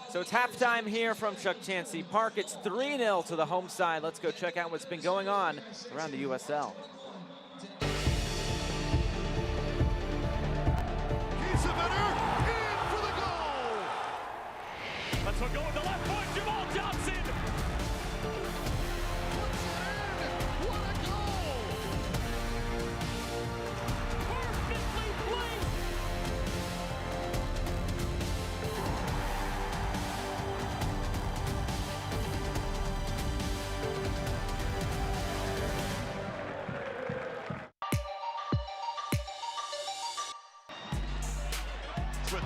So it's halftime here from Chuck Chansey Park. It's 3-0 to the home side. Let's go check out what's been going on around the USL. In for the goal! Let's go with the left foot, Jamal Johnson! Puts it in! What a goal! Perfectly placed!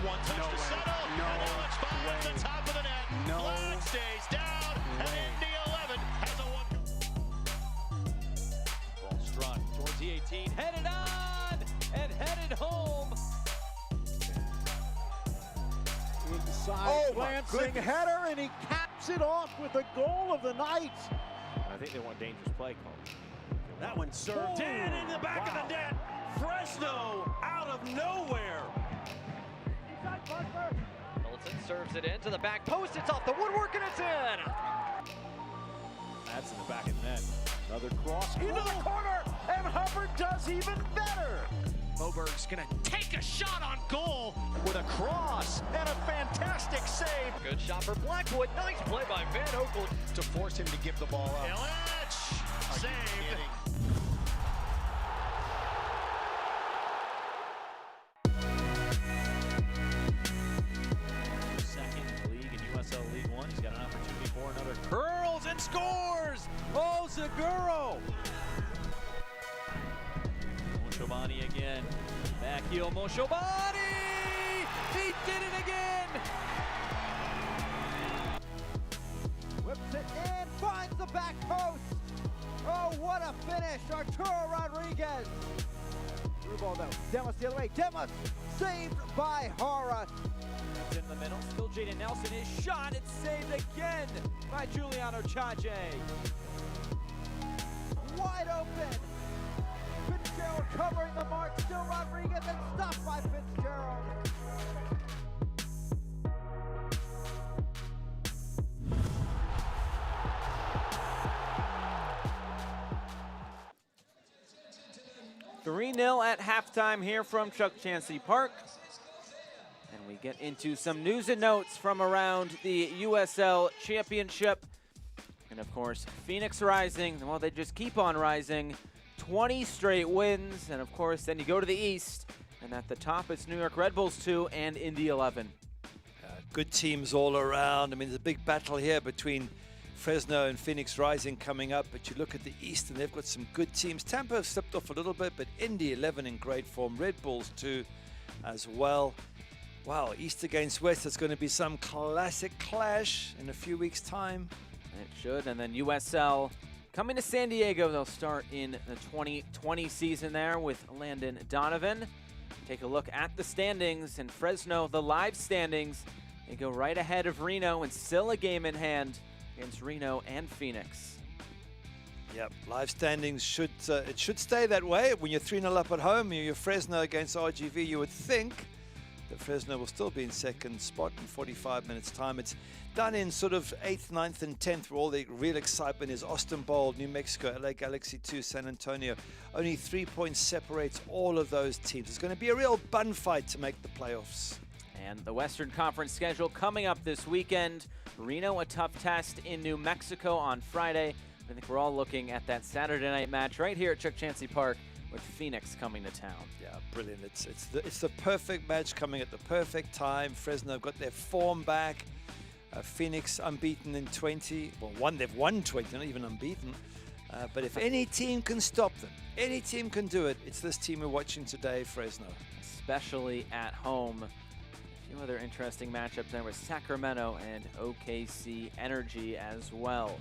one touch to settle. And Alex finds the top of the net. Black stays down. And Indy 11 has a one. Ball struck towards the 18, headed on and headed home. Inside glancing header, and he caps it off with the goal of the night. I think they want dangerous play call. That one served In the back of the net. Fresno out of nowhere. Milton serves it in to the back post. It's off the woodwork and it's in. That's in the back of the net. Another cross into the corner, and Hubbard does even better. Moberg's gonna take a shot on goal with a cross and a fantastic save. Good shot for Blackwood. Nice play by Van Oekel. To force him to give the ball up. Illich saved. Second in the league in USL League One. He's got an opportunity for another. Curls and scores! Oh, Zaguro! Moshobani again. Back heel, Moshobani! He did it again! Whips it in, finds the back post. Oh, what a finish, Arturo Rodriguez. Through ball though, Demas the other way, Demas saved by Hara. It's in the middle, still Jaden Nelson. His shot, it's saved again by Giuliano Chache. Wide open. Fitzgerald covering the mark, still Rodriguez, and stopped by Fitzgerald. Three-0 at halftime here from Chuck Chansey Park. And we get into some news and notes from around the USL Championship. And of course, Phoenix rising. Well, they just keep on rising. 20 straight wins. And of course, then you go to the East. And at the top, it's New York Red Bulls 2 and Indy 11. Good teams all around. I mean, there's a big battle here between Fresno and Phoenix Rising coming up, but you look at the East and they've got some good teams. Tampa have slipped off a little bit, but Indy 11 in great form. Red Bulls 2 as well. Wow, East against West, it's going to be some classic clash in a few weeks' time. It should. And then USL coming to San Diego. They'll start in the 2020 season there with Landon Donovan. Take a look at the standings. And Fresno, the live standings, they go right ahead of Reno and still a game in hand against Reno and Phoenix. Yep, live standings it should stay that way. When you're 3-0 up at home, you're Fresno against RGV, you would think that Fresno will still be in second spot in 45 minutes time. It's done in sort of 8th, 9th and 10th where all the real excitement is. Austin Bold, New Mexico, LA Galaxy 2, San Antonio. Only 3 points separates all of those teams. It's going to be a real bun fight to make the playoffs. And the Western Conference schedule coming up this weekend. Reno, a tough test in New Mexico on Friday. I think we're all looking at that Saturday night match right here at Chuck Chansey Park with Phoenix coming to town. Yeah, brilliant. It's the perfect match coming at the perfect time. Fresno have got their form back. Phoenix unbeaten in 20. Well, they've won 20, not even unbeaten. But if any team can stop them, any team can do it, it's this team we're watching today, Fresno. Especially at home. A few other interesting matchups there with Sacramento and OKC Energy as well.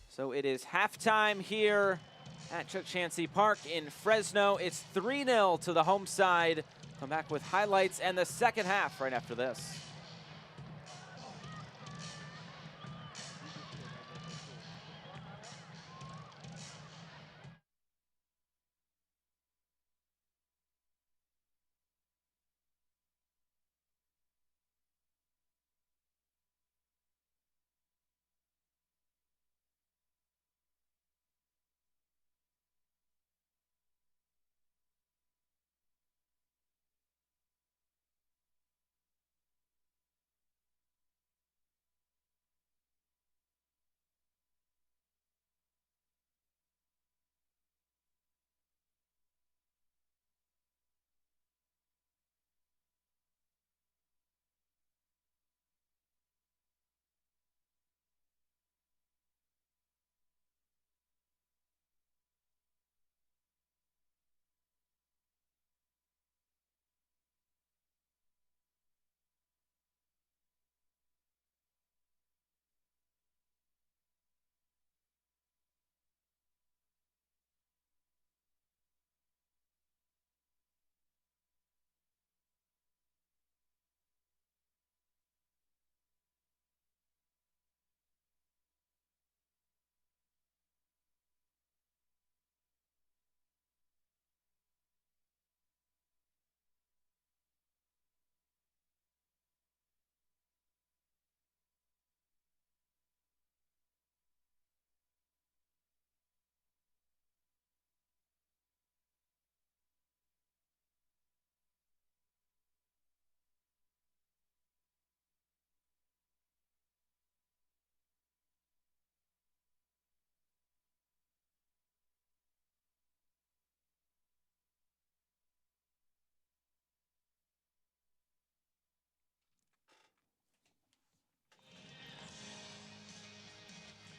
So it is halftime here at Chuck Chansey Park in Fresno. It's 3-0 to the home side. Come back with highlights and the second half right after this.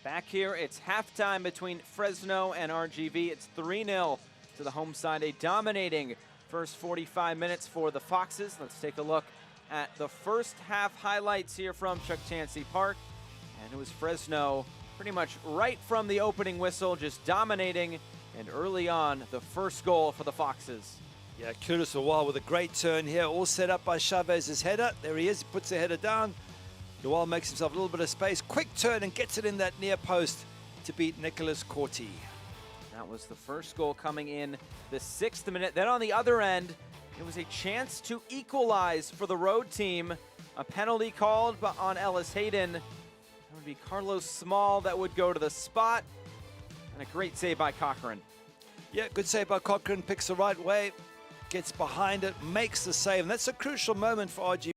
Back here, it's halftime between Fresno and RGV. It's 3-0 to the home side. A dominating first 45 minutes for the Foxes. Let's take a look at the first half highlights here from Chukchansi Park. And it was Fresno pretty much right from the opening whistle, just dominating. And early on, the first goal for the Foxes. Yeah, Curtis Lawal with a great turn here, all set up by Chavez's header. There he is, he puts the header down. Lawal makes himself a little bit of space, quick turn and gets it in that near post to beat Nicholas Corti. That was the first goal coming in the 6th minute. Then on the other end, it was a chance to equalize for the road team. A penalty called on Ellis Hayden. That would be Carlos Small that would go to the spot. And a great save by Cochran. Yeah, good save by Cochran, picks the right way, gets behind it, makes the save. And that's a crucial moment for RGV.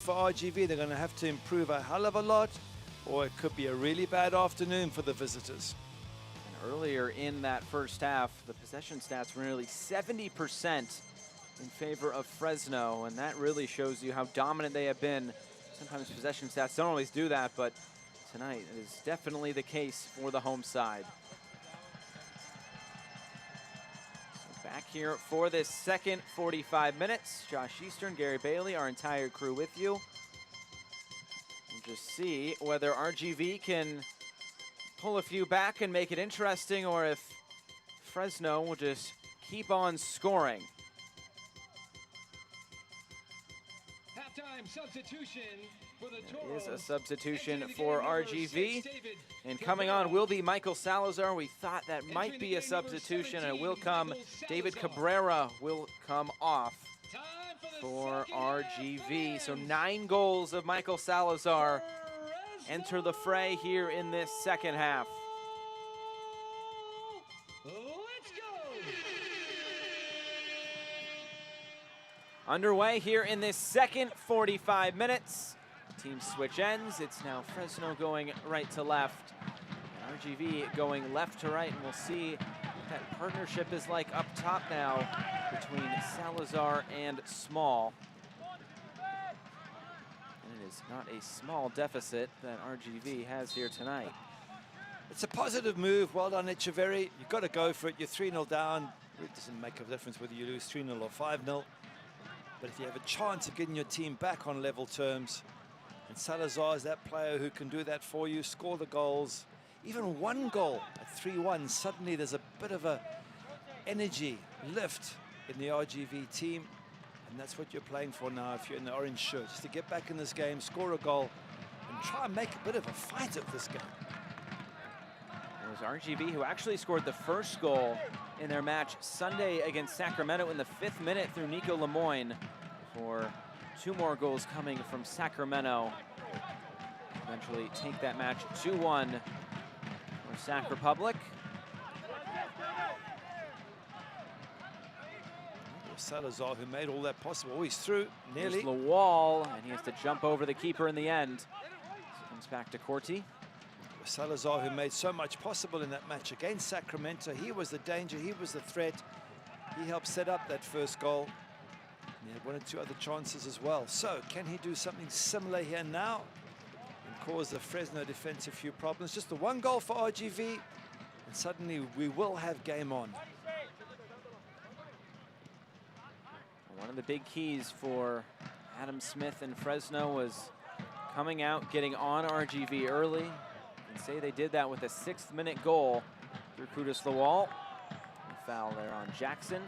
For RGV, they're going to have to improve a hell of a lot, or it could be a really bad afternoon for the visitors. And earlier in that first half, the possession stats were nearly 70% in favor of Fresno, and that really shows you how dominant they have been. Sometimes possession stats don't always do that, but tonight it is definitely the case for the home side. So back here for this second 45 minutes. Josh Eastern, Gary Bailey, our entire crew with you. We'll just see whether RGV can pull a few back and make it interesting, or if Fresno will just keep on scoring. Halftime substitution for the Toros. There is a substitution for RGV. And coming on will be Michael Salazar. We thought that might be a substitution, and it will come. David Cabrera will come off for RGV. So 9 goals of Michael Salazar enter the fray here in this second half. Let's go! Underway here in this second 45 minutes. Teams switch ends. It's now Fresno going right to left. And RGV going left to right, and we'll see what that partnership is like up top now between Salazar and Small. And it is not a small deficit that RGV has here tonight. It's a positive move. Well done, Echeverry. You've got to go for it. You're 3-0 down. It doesn't make a difference whether you lose 3-0 or 5-0. But if you have a chance of getting your team back on level terms, and Salazar is that player who can do that for you, score the goals. Even one goal at 3-1, suddenly there's a bit of a energy lift in the RGV team. And that's what you're playing for now if you're in the orange shirt, just to get back in this game, score a goal, and try and make a bit of a fight of this game. It was RGV who actually scored the first goal in their match Sunday against Sacramento in the 5th minute through Nico Lemoyne, for 2 more goals coming from Sacramento. Eventually take that match 2-1 for Sac Republic. Salazar, who made all that possible. Oh, he's through, nearly. There's Lawal, and he has to jump over the keeper in the end. So comes back to Corti. Salazar, who made so much possible in that match against Sacramento. He was the danger, he was the threat. He helped set up that first goal. And he had 1 or 2 other chances as well. So can he do something similar here now and cause the Fresno defense a few problems? Just the 1 goal for RGV, and suddenly we will have game on. One of the big keys for Adam Smith and Fresno was coming out, getting on RGV early. And say they did that with a 6th-minute goal through Kudus Lawal. Foul there on Jackson.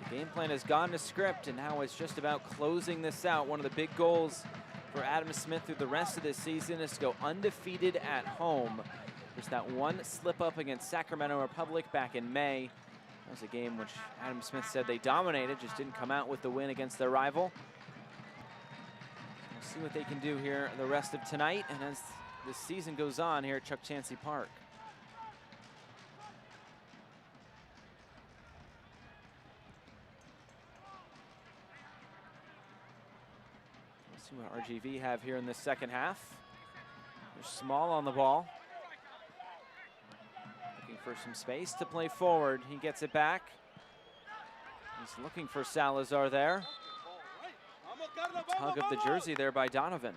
The game plan has gone to script, and now it's just about closing this out. One of the big goals for Adam Smith through the rest of this season is to go undefeated at home. There's that one slip up against Sacramento Republic back in May. That was a game which Adam Smith said they dominated, just didn't come out with the win against their rival. We'll see what they can do here the rest of tonight and as the season goes on here at Chuck Chansey Park. Let's see what RGV have here in the second half. They're small on the ball. Looking for some space to play forward. He gets it back. He's looking for Salazar there. Tug of the jersey there by Donovan.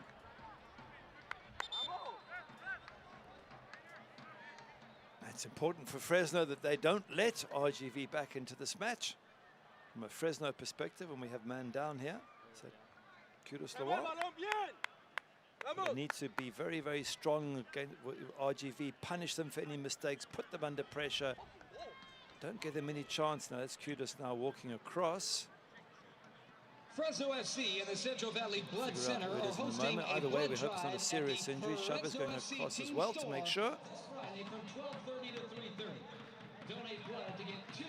It's important for Fresno that they don't let RGV back into this match. From a Fresno perspective, and we have man down here. So Kudus Lawal. They need to be very, very strong against RGV, punish them for any mistakes, put them under pressure. Don't give them any chance. Now that's Kudus now walking across. Fresno FC in the Central Valley Blood Center are hosting a Either way, we blood hope it's not a drive serious at the injury. Chavez Fresno going FC across as team well to store make sure. Friday from 12:30 to 3:30. Donate blood to get 2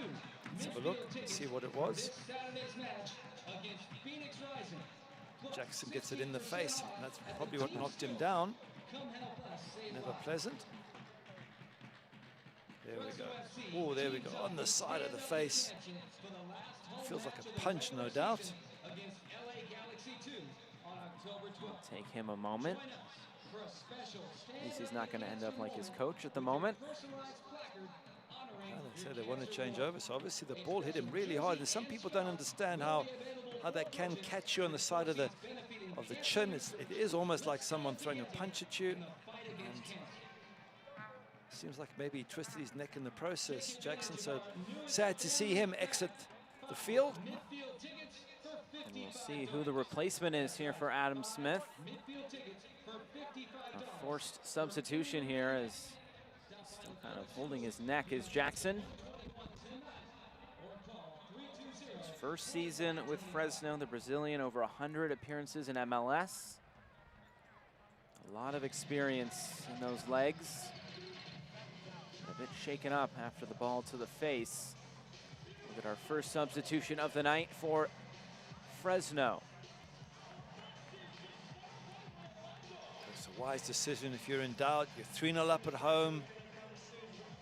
Let's have a look, see what it was. this Saturday's match against Phoenix Rising. Jackson gets it in the face. And that's probably what knocked him down. Come help us save Never lives. pleasant. There we go. Oh, there we go. On the side of the face. Feels like a punch, no doubt. Against LA Galaxy 2 on October 12th. Take him a moment. For a special At least he's not going to end up like his coach at the moment. personalized placard honoring Well, they say they want to change over, so obviously the ball hit him really hard. And some people don't understand how that can catch you on the side of the chin. It is almost like someone throwing a punch at you. And seems like maybe he twisted his neck in the process, Jackson. So sad to see him exit the field. And we'll see who the replacement is here for Adam Smith. A forced substitution here is still kind of holding his neck is Jackson. His first season with Fresno, the Brazilian, over 100 appearances in MLS. A lot of experience in those legs. A bit shaken up after the ball to the face. Look at our first substitution of the night for Fresno. It's a wise decision if you're in doubt. You're 3-0 up at home.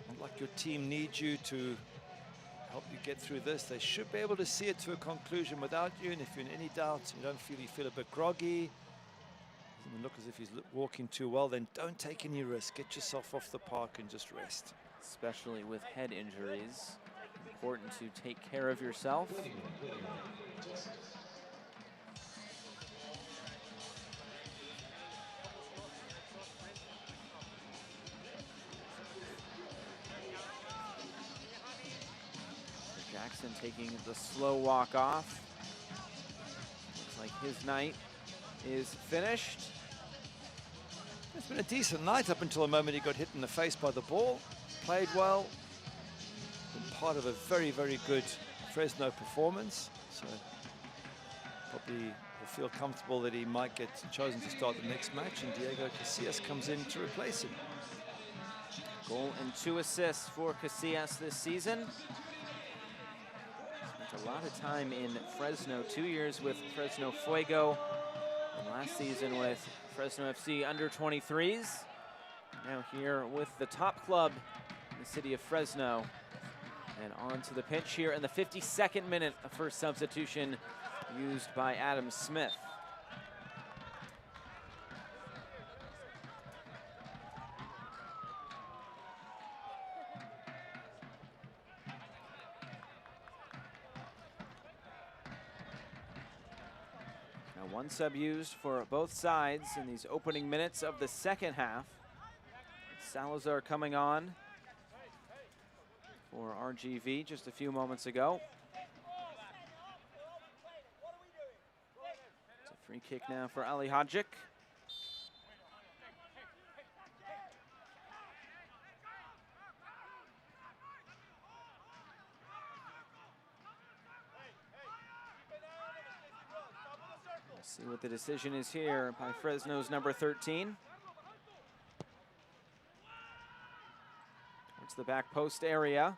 Not like your team needs you to help you get through this. They should be able to see it to a conclusion without you. And if you're in any doubt, you feel a bit groggy, doesn't look as if he's walking too well, then don't take any risk. Get yourself off the park and just rest. Especially with head injuries. Important to take care of yourself. Jackson taking the slow walk off. Looks like his night is finished. It's been a decent night up until the moment he got hit in the face by the ball. Played well. Been part of a very, very good Fresno performance. So probably will feel comfortable that he might get chosen to start the next match, and Diego Casillas comes in to replace him. Goal and 2 assists for Casillas this season. Spent a lot of time in Fresno, 2 years with Fresno Fuego, and last season with Fresno FC under 23s. Now here with the top club in the city of Fresno. And on to the pitch here in the 52nd minute, a first substitution used by Adam Smith. Now one sub used for both sides in these opening minutes of the second half. Salazar coming on for RGV just a few moments ago. It's a Free kick now for Ali Hadjic. See what the decision is here by Fresno's number 13. Towards the back post area.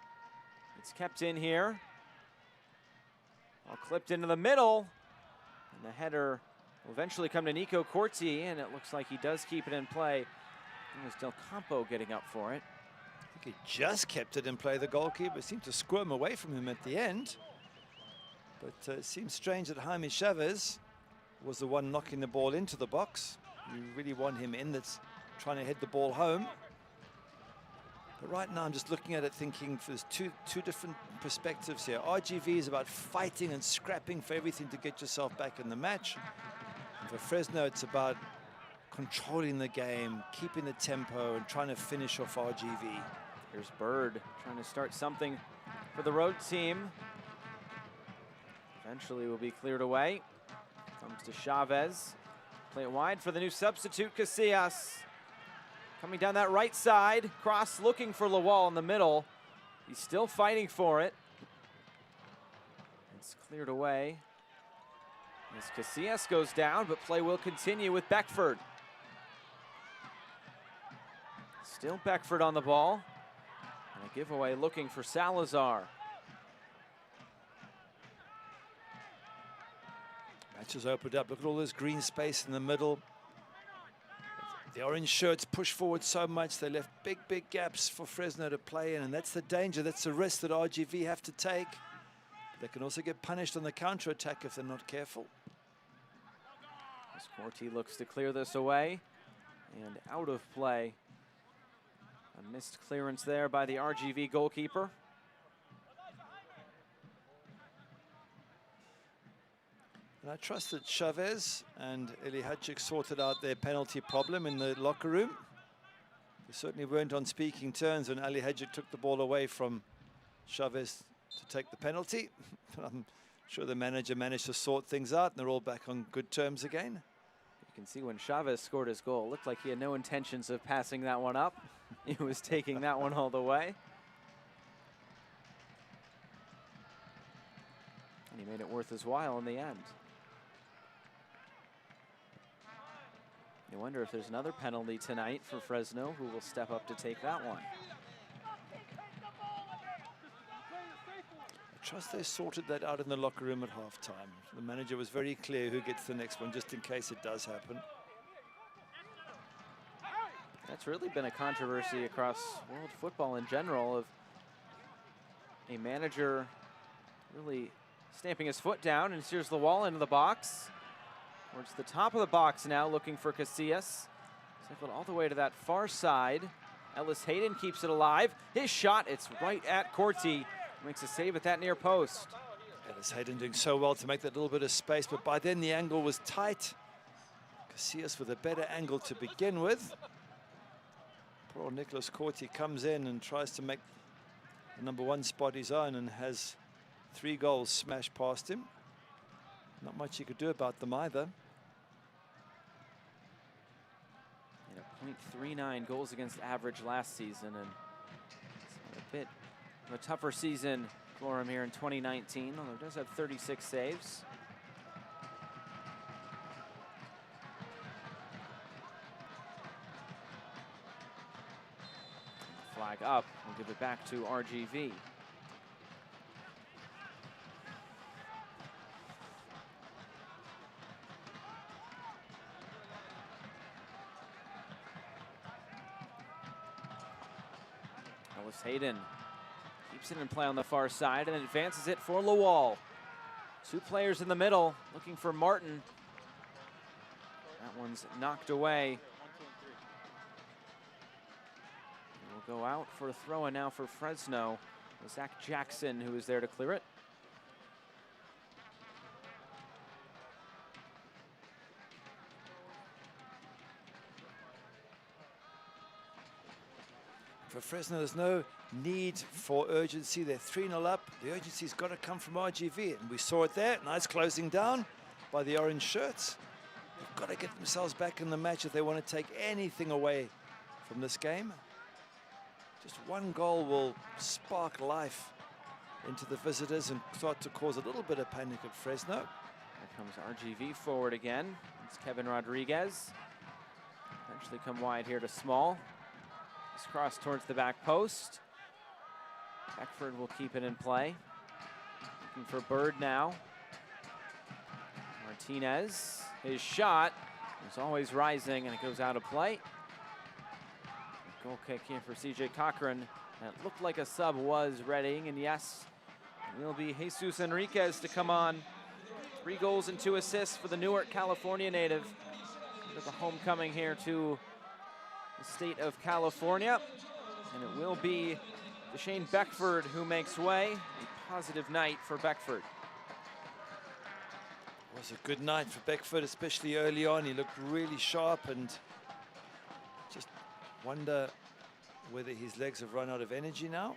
It's kept in here. All clipped into the middle. And the header will eventually come to Nico Corti, and it looks like he does keep it in play. It was Del Campo getting up for it. I think he just kept it in play. The goalkeeper seemed to squirm away from him at the end. But it seems strange that Jaime Chavez was the one knocking the ball into the box. You really want him in that's trying to head the ball home. But right now I'm just looking at it thinking there's two different perspectives here. RGV is about fighting and scrapping for everything to get yourself back in the match. And for Fresno, it's about controlling the game, keeping the tempo and trying to finish off RGV. Here's Bird trying to start something for the road team. Eventually will be cleared away. Comes to Chavez. Play it wide for the new substitute, Casillas. Coming down that right side. Cross looking for Lawal in the middle. He's still fighting for it. It's cleared away. As Casillas goes down, but play will continue with Beckford. Still Beckford on the ball. And a giveaway looking for Salazar. Match has opened up. Look at all this green space in the middle. The orange shirts push forward so much. They left big gaps for Fresno to play in, and that's the danger. That's the risk that RGV have to take. They can also get punished on the counter-attack if they're not careful. As Corti looks to clear this away, and out of play. A missed clearance there by the RGV goalkeeper. And I trust that Chavez and Eli Hadjic sorted out their penalty problem in the locker room. They certainly weren't on speaking terms when Ali Hadjic took the ball away from Chavez to take the penalty. I'm sure the manager managed to sort things out and they're all back on good terms again. You can see when Chavez scored his goal, it looked like he had no intentions of passing that one up. He was taking that one all the way. And he made it worth his while in the end. You wonder if there's another penalty tonight for Fresno, who will step up to take that one. I trust they sorted that out in the locker room at halftime. The manager was very clear who gets the next one, just in case it does happen. That's really been a controversy across world football in general, of a manager really stamping his foot down, and steers the wall into the box. Towards the top of the box now, looking for Casillas. Cycled all the way to that far side. Ellis Hayden keeps it alive. His shot, it's right at Corti. Makes a save at that near post. Ellis Hayden doing so well to make that little bit of space, but by then the angle was tight. Casillas with a better angle to begin with. Poor Nicholas Corti comes in and tries to make the #1 spot his own and has 3 goals smashed past him. Not much he could do about them either. And a .39 goals against average last season, and it's a bit of a tougher season for him here in 2019, although he does have 36 saves. Flag up, we'll give it back to RGV. Ellis Hayden keeps it in play on the far side and then advances it for Lawal. 2 players in the middle looking for Martin. That one's knocked away. We'll go out for a throw-in now for Fresno. Zach Jackson, who is there to clear it. For Fresno, there's no need for urgency. They're 3-0 up. The urgency's got to come from RGV, and we saw it there. Nice closing down by the orange shirts. got to get themselves back in the match if they want to take anything away from this game. Just one goal will spark life into the visitors and start to cause a little bit of panic at Fresno. Here comes RGV forward again. It's Kevin Rodriguez. Eventually come wide here to Small. This cross towards the back post. Beckford will keep it in play. Looking for Bird now. Martinez, his shot is always rising and it goes out of play. Goal kick here for CJ Cochran. That looked like a sub was readying, and yes, it will be Jesus Enriquez to come on. 3 goals and 2 assists for the Newark, California native. Into the homecoming here to the state of California. And it will be Deshane Beckford who makes way. A positive night for Beckford. It was a good night for Beckford, especially early on. He looked really sharp, and just wonder whether his legs have run out of energy now.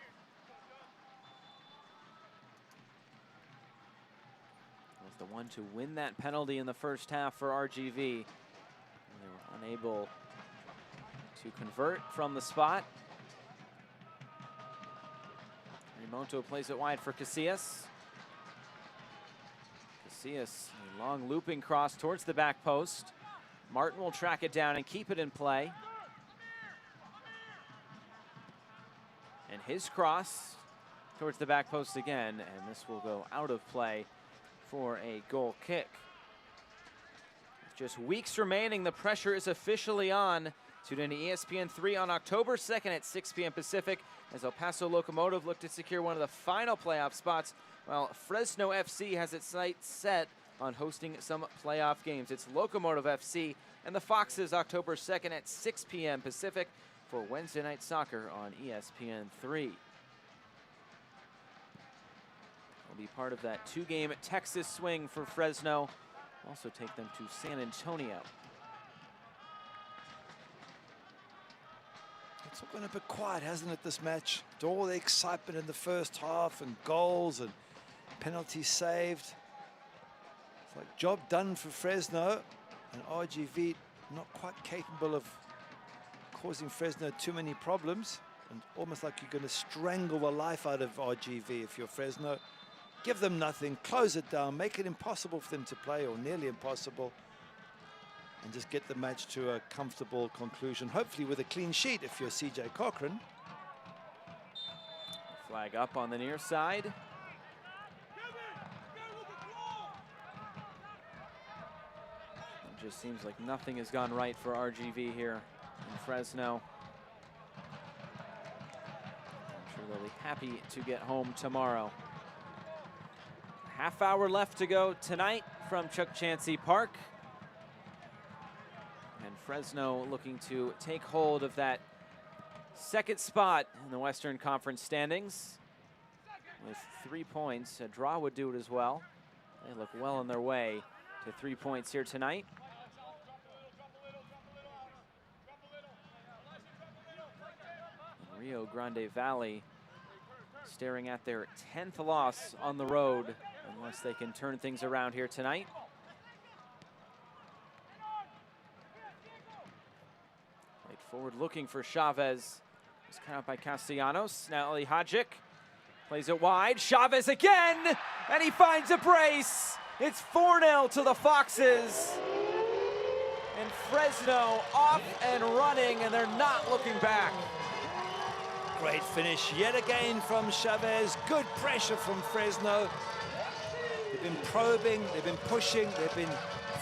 Was the one to win that penalty in the first half for RGV. They were unable to convert from the spot. Rimonto plays it wide for Casillas. Casillas, a long looping cross towards the back post. Martin will track it down and keep it in play. And his cross towards the back post again, and this will go out of play for a goal kick. With just weeks remaining, the pressure is officially on. Tune in to ESPN3 on October 2nd at 6 p.m. Pacific as El Paso Locomotive look to secure one of the final playoff spots, while Fresno FC has its sights set on hosting some playoff games. It's Locomotive FC and the Foxes October 2nd at 6 p.m. Pacific for Wednesday Night Soccer on ESPN3. Will be part of that 2-game Texas swing for Fresno. Also take them to San Antonio. It's all been a bit quiet, hasn't it, this match? With all the excitement in the first half and goals and penalties saved. It's like job done for Fresno, and RGV not quite capable of causing Fresno too many problems, and almost like you're going to strangle the life out of RGV if you're Fresno. Give them nothing, close it down, make it impossible for them to play, or nearly impossible, and just get the match to a comfortable conclusion, hopefully with a clean sheet if you're CJ Cochran. Flag up on the near side. It just seems like nothing has gone right for RGV here in Fresno. I'm sure they'll be happy to get home tomorrow. Half hour left to go tonight from Chuck Chansey Park. And Fresno looking to take hold of that second spot in the Western Conference standings with 3 points. A draw would do it as well. They look well on their way to 3 points here tonight. Rio Grande Valley staring at their 10th loss on the road unless they can turn things around here tonight. Played forward looking for Chavez. It's cut out by Castellanos. Now Ali Hadjic plays it wide. Chavez again, and he finds a brace. It's 4-0 to the Foxes. And Fresno off and running, and they're not looking back. Great finish yet again from Chavez. Good pressure from Fresno. They've been probing, they've been pushing, they've been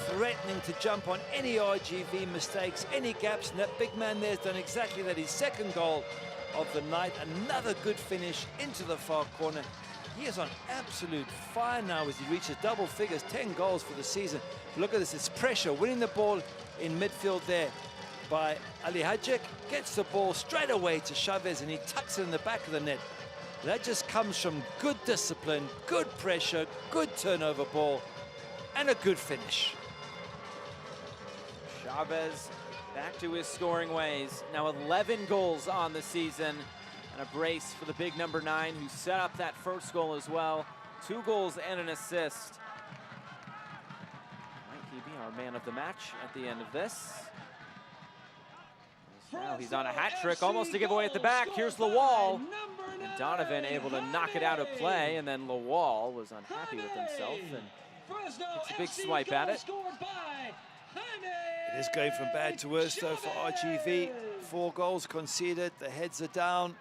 threatening to jump on any RGV mistakes, any gaps, and that big man there's done exactly that. His second goal of the night. Another good finish into the far corner. He is on absolute fire now as he reaches double figures, 10 goals for the season. Look at this, it's pressure, winning the ball in midfield there by Ali Hadjic, gets the ball straight away to Chavez and he tucks it in the back of the net. That just comes from good discipline, good pressure, good turnover ball, and a good finish. Chavez back to his scoring ways. Now 11 goals on the season, and a brace for the big number 9 who set up that first goal as well. 2 goals and an assist. Might he be our our man of the match at the end of this. Now he's on a hat trick, almost to give away at the back. Here's Lawal. And Donovan able to knock it out of play, and then Lawal was unhappy with himself and takes a big swipe at it. It is going from bad to worse, though, for RGV. 4 goals conceded. The heads are down.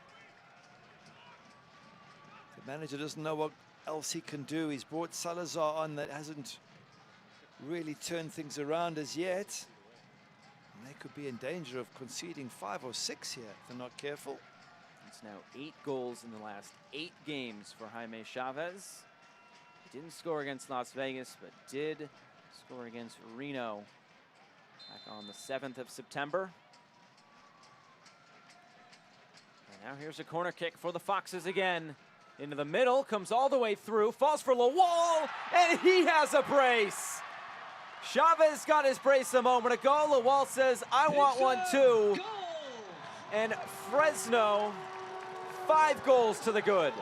The manager doesn't know what else he can do. He's brought Salazar on that hasn't really turned things around as yet. And they could be in danger of conceding 5 or 6 here if they're not careful. It's now 8 goals in the last 8 games for Jaime Chavez. He didn't score against Las Vegas, but did score against Reno back on the 7th of September. And now here's a corner kick for the Foxes again. Into the middle, comes all the way through, falls for Lawal, and he has a brace. Chavez got his brace a moment ago. Lawal says, I want one too. And Fresno, 5 goals to the good.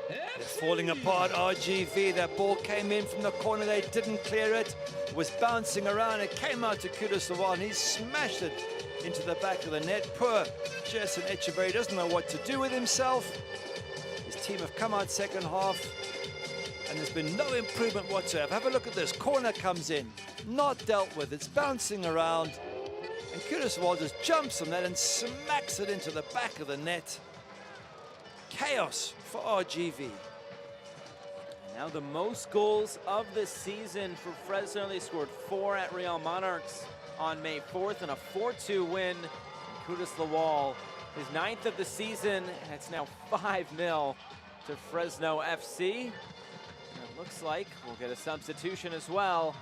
They're falling apart, RGV. That ball came in from the corner. They didn't clear it. It was bouncing around. It came out to Kudus Lawal, and he smashed it into the back of the net. Poor Jason Echeverry doesn't know what to do with himself. His team have come out second half, and there's been no improvement whatsoever. Have a look at this. Corner comes in, not dealt with. It's bouncing around, and Kudus Lawal just jumps on that and smacks it into the back of the net. Chaos for RGV. And now the most goals of the season for Fresno. They scored 4 at Real Monarchs on May 4th and a 4-2 win. Kudus Lawal, his 9th of the season, and it's now 5-0 to Fresno FC. And it looks like we'll get a substitution as well.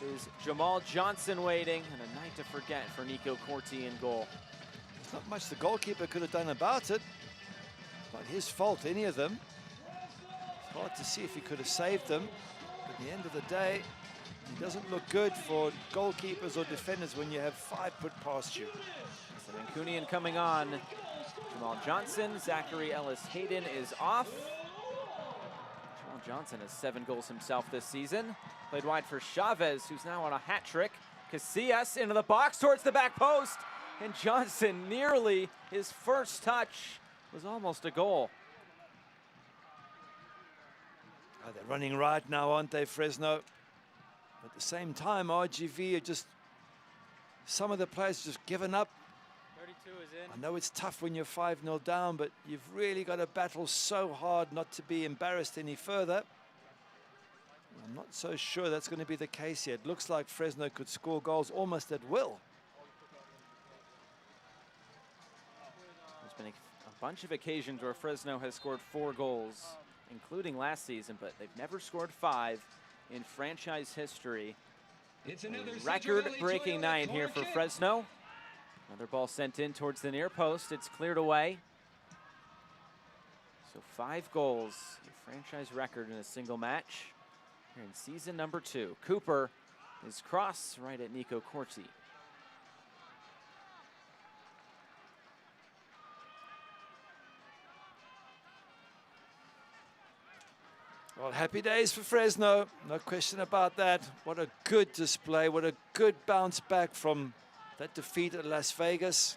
That is Jamal Johnson waiting, and a night to forget for Nico Corti in goal. There's not much the goalkeeper could have done about it. Not his fault, any of them. It's hard to see if he could have saved them. But at the end of the day, it doesn't look good for goalkeepers or defenders when you have 5 put past you. So Mancunian coming on. Jamal Johnson, Zachary Ellis-Hayden is off. Jamal Johnson has 7 goals himself this season. Played wide for Chavez, who's now on a hat trick. Casillas into the box towards the back post. And Johnson, nearly his first touch, was almost a goal. Oh, they're running right now, aren't they, Fresno? At the same time, RGV are just, some of the players just given up. 32 is in. I know it's tough when you're 5-0 down, but you've really got to battle so hard not to be embarrassed any further. I'm not so sure that's going to be the case yet. Looks like Fresno could score goals almost at will. There's been a bunch of occasions where Fresno has scored 4 goals, including last season, but they've never scored 5 in franchise history. It's another record-breaking night here for Fresno. Another ball sent in towards the near post. It's cleared away. So 5 goals, a franchise record in a single match here in season number 2. Cooper is cross right at Nico Corti. Well, happy days for Fresno, no question about that. What a good display, what a good bounce back from that defeat at Las Vegas.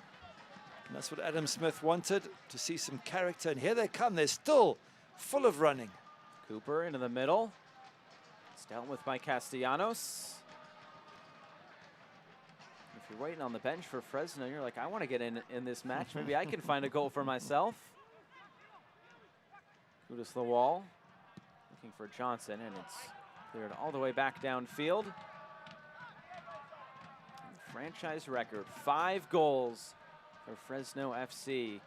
And that's what Adam Smith wanted, to see some character. And here they come, they're still full of running. Cooper into the middle. It's dealt with by Castellanos. If you're waiting on the bench for Fresno, you're like, I want to get in this match. Maybe I can find a goal for myself. Kudus Lawal looking for Johnson, and it's cleared all the way back downfield. And the franchise record, 5 goals for Fresno FC.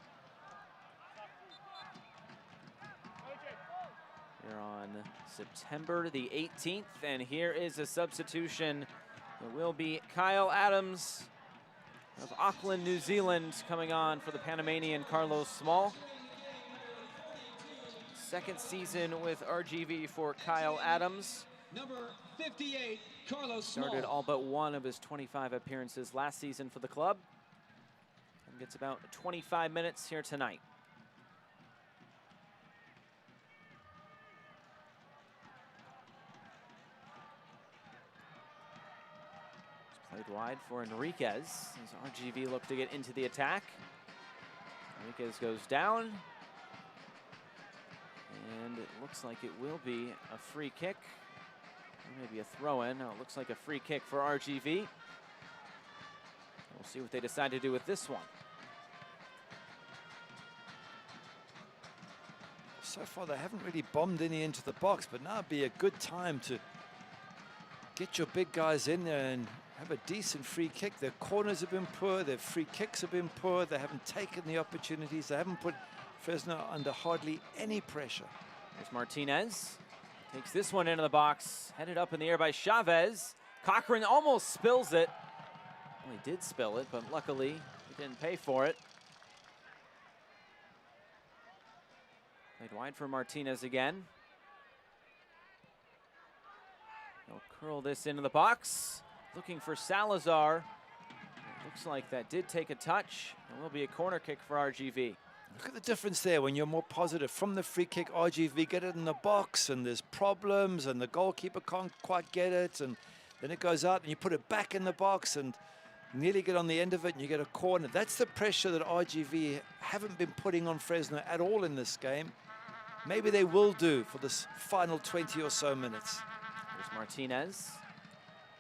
Here on September the 18th, and here is a substitution. It will be Kyle Adams of Auckland, New Zealand, coming on for the Panamanian Carlos Small. Second season with RGV for Kyle Adams. Number 58, Carlos Small. Started all but 1 of his 25 appearances last season for the club. And gets about 25 minutes here tonight. Played wide for Enriquez as RGV look to get into the attack. Enriquez goes down. And it looks like it will be a free kick. Or maybe a throw-in. No, it looks like a free kick for RGV. We'll see what they decide to do with this one. So far, they haven't really bombed any into the box, but now would be a good time to get your big guys in there and have a decent free kick. Their corners have been poor, their free kicks have been poor, they haven't taken the opportunities, they haven't put Fresno under hardly any pressure. There's Martinez. Takes this one into the box, headed up in the air by Chavez. Cochran almost spills it. Well, he did spill it, but luckily he didn't pay for it. Played wide for Martinez again. He'll curl this into the box. Looking for Salazar. It looks like that did take a touch. It will be a corner kick for RGV. Look at the difference there when you're more positive. From the free kick, RGV get it in the box, and there's problems, and the goalkeeper can't quite get it, and then it goes out, and you put it back in the box, and nearly get on the end of it, and you get a corner. That's the pressure that RGV haven't been putting on Fresno at all in this game. Maybe they will do for this final 20 or so minutes. There's Martinez.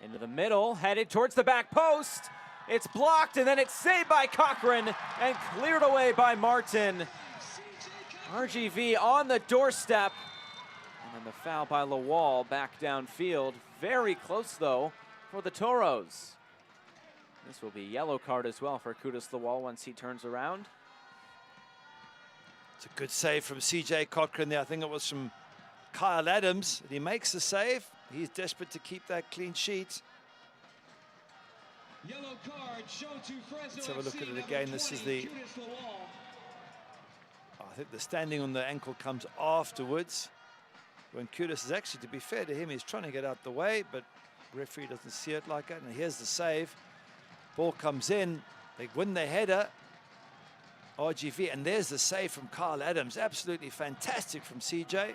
Into the middle, headed towards the back post. It's blocked, and then it's saved by Cochran and cleared away by Martin. RGV on the doorstep. And then the foul by Lawal back downfield. Very close, though, for the Toros. This will be a yellow card as well for Kudus Lawal once he turns around. It's a good save from CJ Cochran there. I think it was from Kyle Adams. And he makes the save. He's desperate to keep that clean sheet. Yellow card shown to Fresno. Let's have a look at it again. This is the... I think the standing on the ankle comes afterwards. When Kudus is actually, to be fair to him, he's trying to get out the way, but referee doesn't see it like that. And here's the save. Ball comes in. They win their header. RGV, and there's the save from Kyle Adams. Absolutely fantastic from CJ.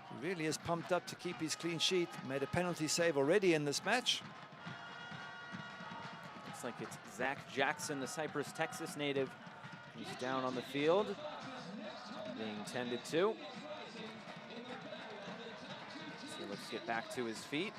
He really is pumped up to keep his clean sheet. Made a penalty save already in this match. Looks like it's Zach Jackson, the Cypress, Texas native. He's down on the field, being tended to. So let's get back to his feet.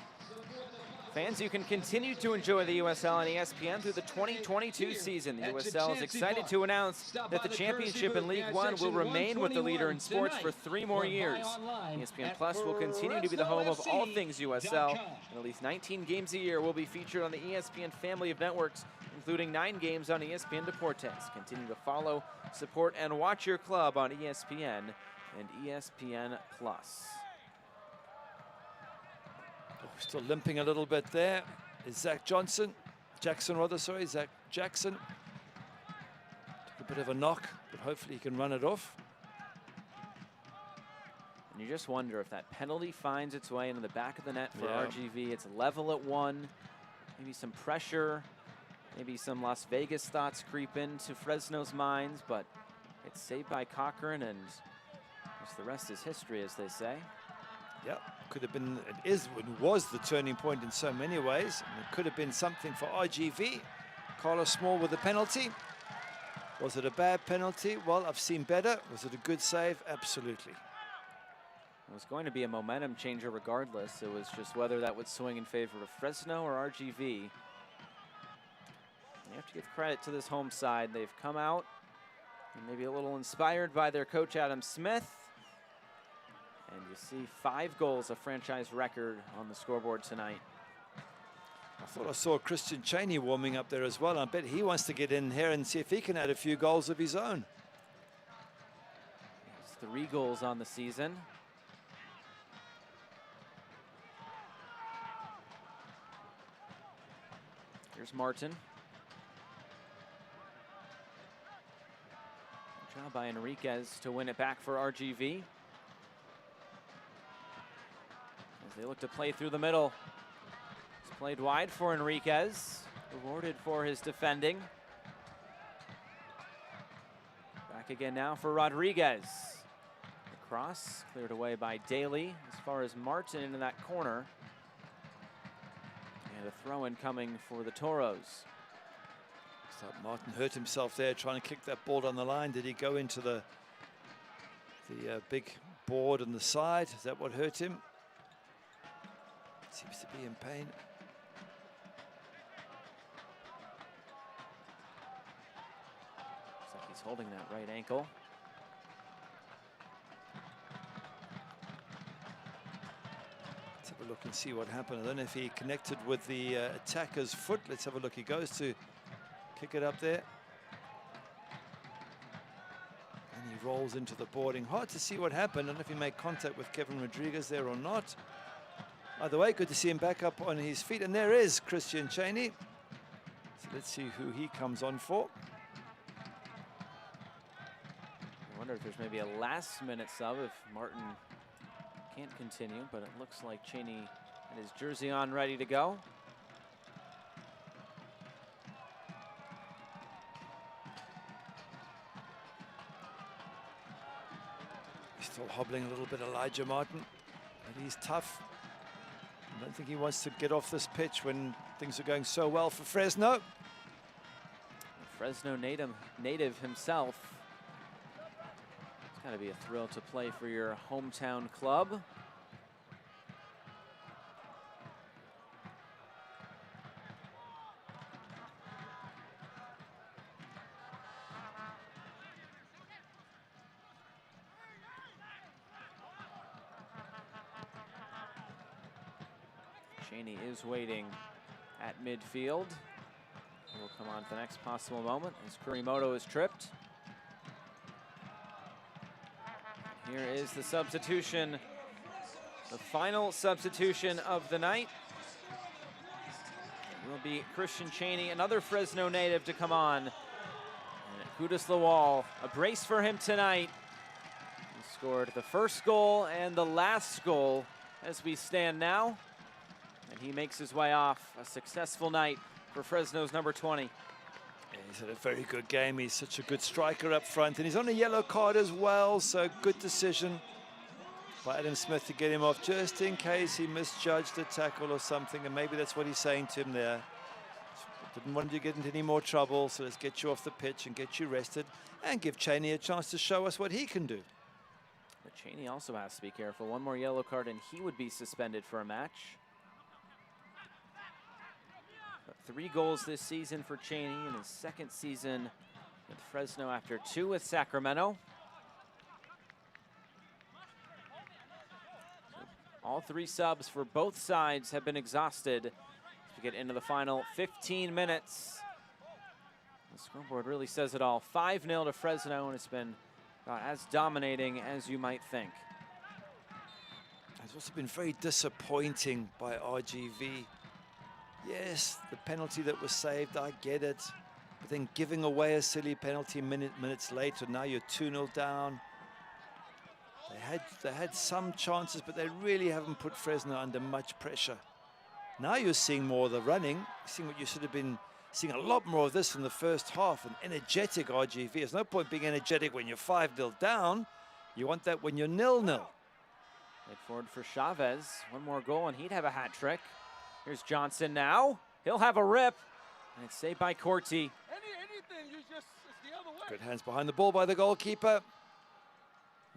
Fans, you can continue to enjoy the USL on ESPN through the 2022 season. The USL is excited to announce that the championship in League One will remain with the leader in sports for 3 more years. ESPN Plus will continue to be the home of all things USL, and at least 19 games a year will be featured on the ESPN family of networks, including 9 games on ESPN Deportes. Continue to follow, support, and watch your club on ESPN and ESPN Plus. Still limping a little bit there is Zach Jackson, sorry, Zach Jackson. Took a bit of a knock, but hopefully he can run it off. And you just wonder if that penalty finds its way into the back of the net for Yeah. RGV. It's level at 1, maybe some pressure, maybe some Las Vegas thoughts creep into Fresno's minds, but it's saved by Cochran, and the rest is history, as they say. Yeah, could have been, it was the turning point in so many ways. And it could have been something for RGV. Carlos Small with the penalty. Was it a bad penalty? Well, I've seen better. Was it a good save? Absolutely. It was going to be a momentum changer regardless. It was just whether that would swing in favor of Fresno or RGV. You have to give credit to this home side. They've come out and maybe a little inspired by their coach, Adam Smith. And you see 5 goals, a franchise record on the scoreboard tonight. I thought I saw Christian Cheney warming up there as well. I bet he wants to get in here and see if he can add a few goals of his own. It's 3 goals on the season. Here's Martin. Good job by Enriquez to win it back for RGV. As they look to play through the middle. It's played wide for Enriquez, rewarded for his defending. Back again now for Rodriguez. The cross cleared away by Daly as far as Martin into that corner. And a throw-in coming for the Toros. Looks like Martin hurt himself there trying to kick that ball down the line. Did he go into the big board on the side? Is that what hurt him? Seems to be in pain. Looks like he's holding that right ankle. Let's have a look and see what happened. I don't know if he connected with the attacker's foot. Let's have a look. He goes to kick it up there. And he rolls into the boarding. Hard to see what happened. I don't know if he made contact with Kevin Rodriguez there or not. Either way, good to see him back up on his feet. And there is Christian Cheney. So let's see who he comes on for. I wonder if there's maybe a last-minute sub if Martin can't continue, but it looks like Cheney had his jersey on, ready to go. He's still hobbling a little bit, Elijah Martin, but he's tough. I don't think he wants to get off this pitch when things are going so well for Fresno. A Fresno native himself. It's got to be a thrill to play for your hometown club. Cheney is waiting at midfield. We'll come on to the next possible moment as Kurimoto is tripped. Here is the substitution, the final substitution of the night. It will be Christian Cheney, another Fresno native, to come on. And Kudus Lawal, a brace for him tonight. He scored the first goal and the last goal as we stand now. And he makes his way off. A successful night for Fresno's number 20. Yeah, he's had a very good game. He's such a good striker up front. And he's on a yellow card as well, so good decision by Adam Smith to get him off, just in case he misjudged a tackle or something. And maybe that's what he's saying to him there. Didn't want you to get into any more trouble, so let's get you off the pitch and get you rested and give Cheney a chance to show us what he can do. But Cheney also has to be careful. One more yellow card and he would be suspended for a match. 3 goals this season for Cheney in his second season with Fresno after 2 with Sacramento. All 3 subs for both sides have been exhausted to get into the final 15 minutes. The scoreboard really says it all. 5-0 to Fresno, and it's been about as dominating as you might think. It's also been very disappointing by RGV. Yes, the penalty that was saved, I get it. But then giving away a silly penalty minutes later, now you're 2-0 down. They had some chances, but they really haven't put Fresno under much pressure. Now you're seeing more of the running. You're seeing what you should have been seeing, a lot more of this in the first half. An energetic RGV. There's no point being energetic when you're 5-0 down. You want that when you're 0-0. Head forward for Chavez. One more goal and he'd have a hat trick. Here's Johnson now. He'll have a rip. And it's saved by Corti. Anything, it's the other way. Good hands behind the ball by the goalkeeper.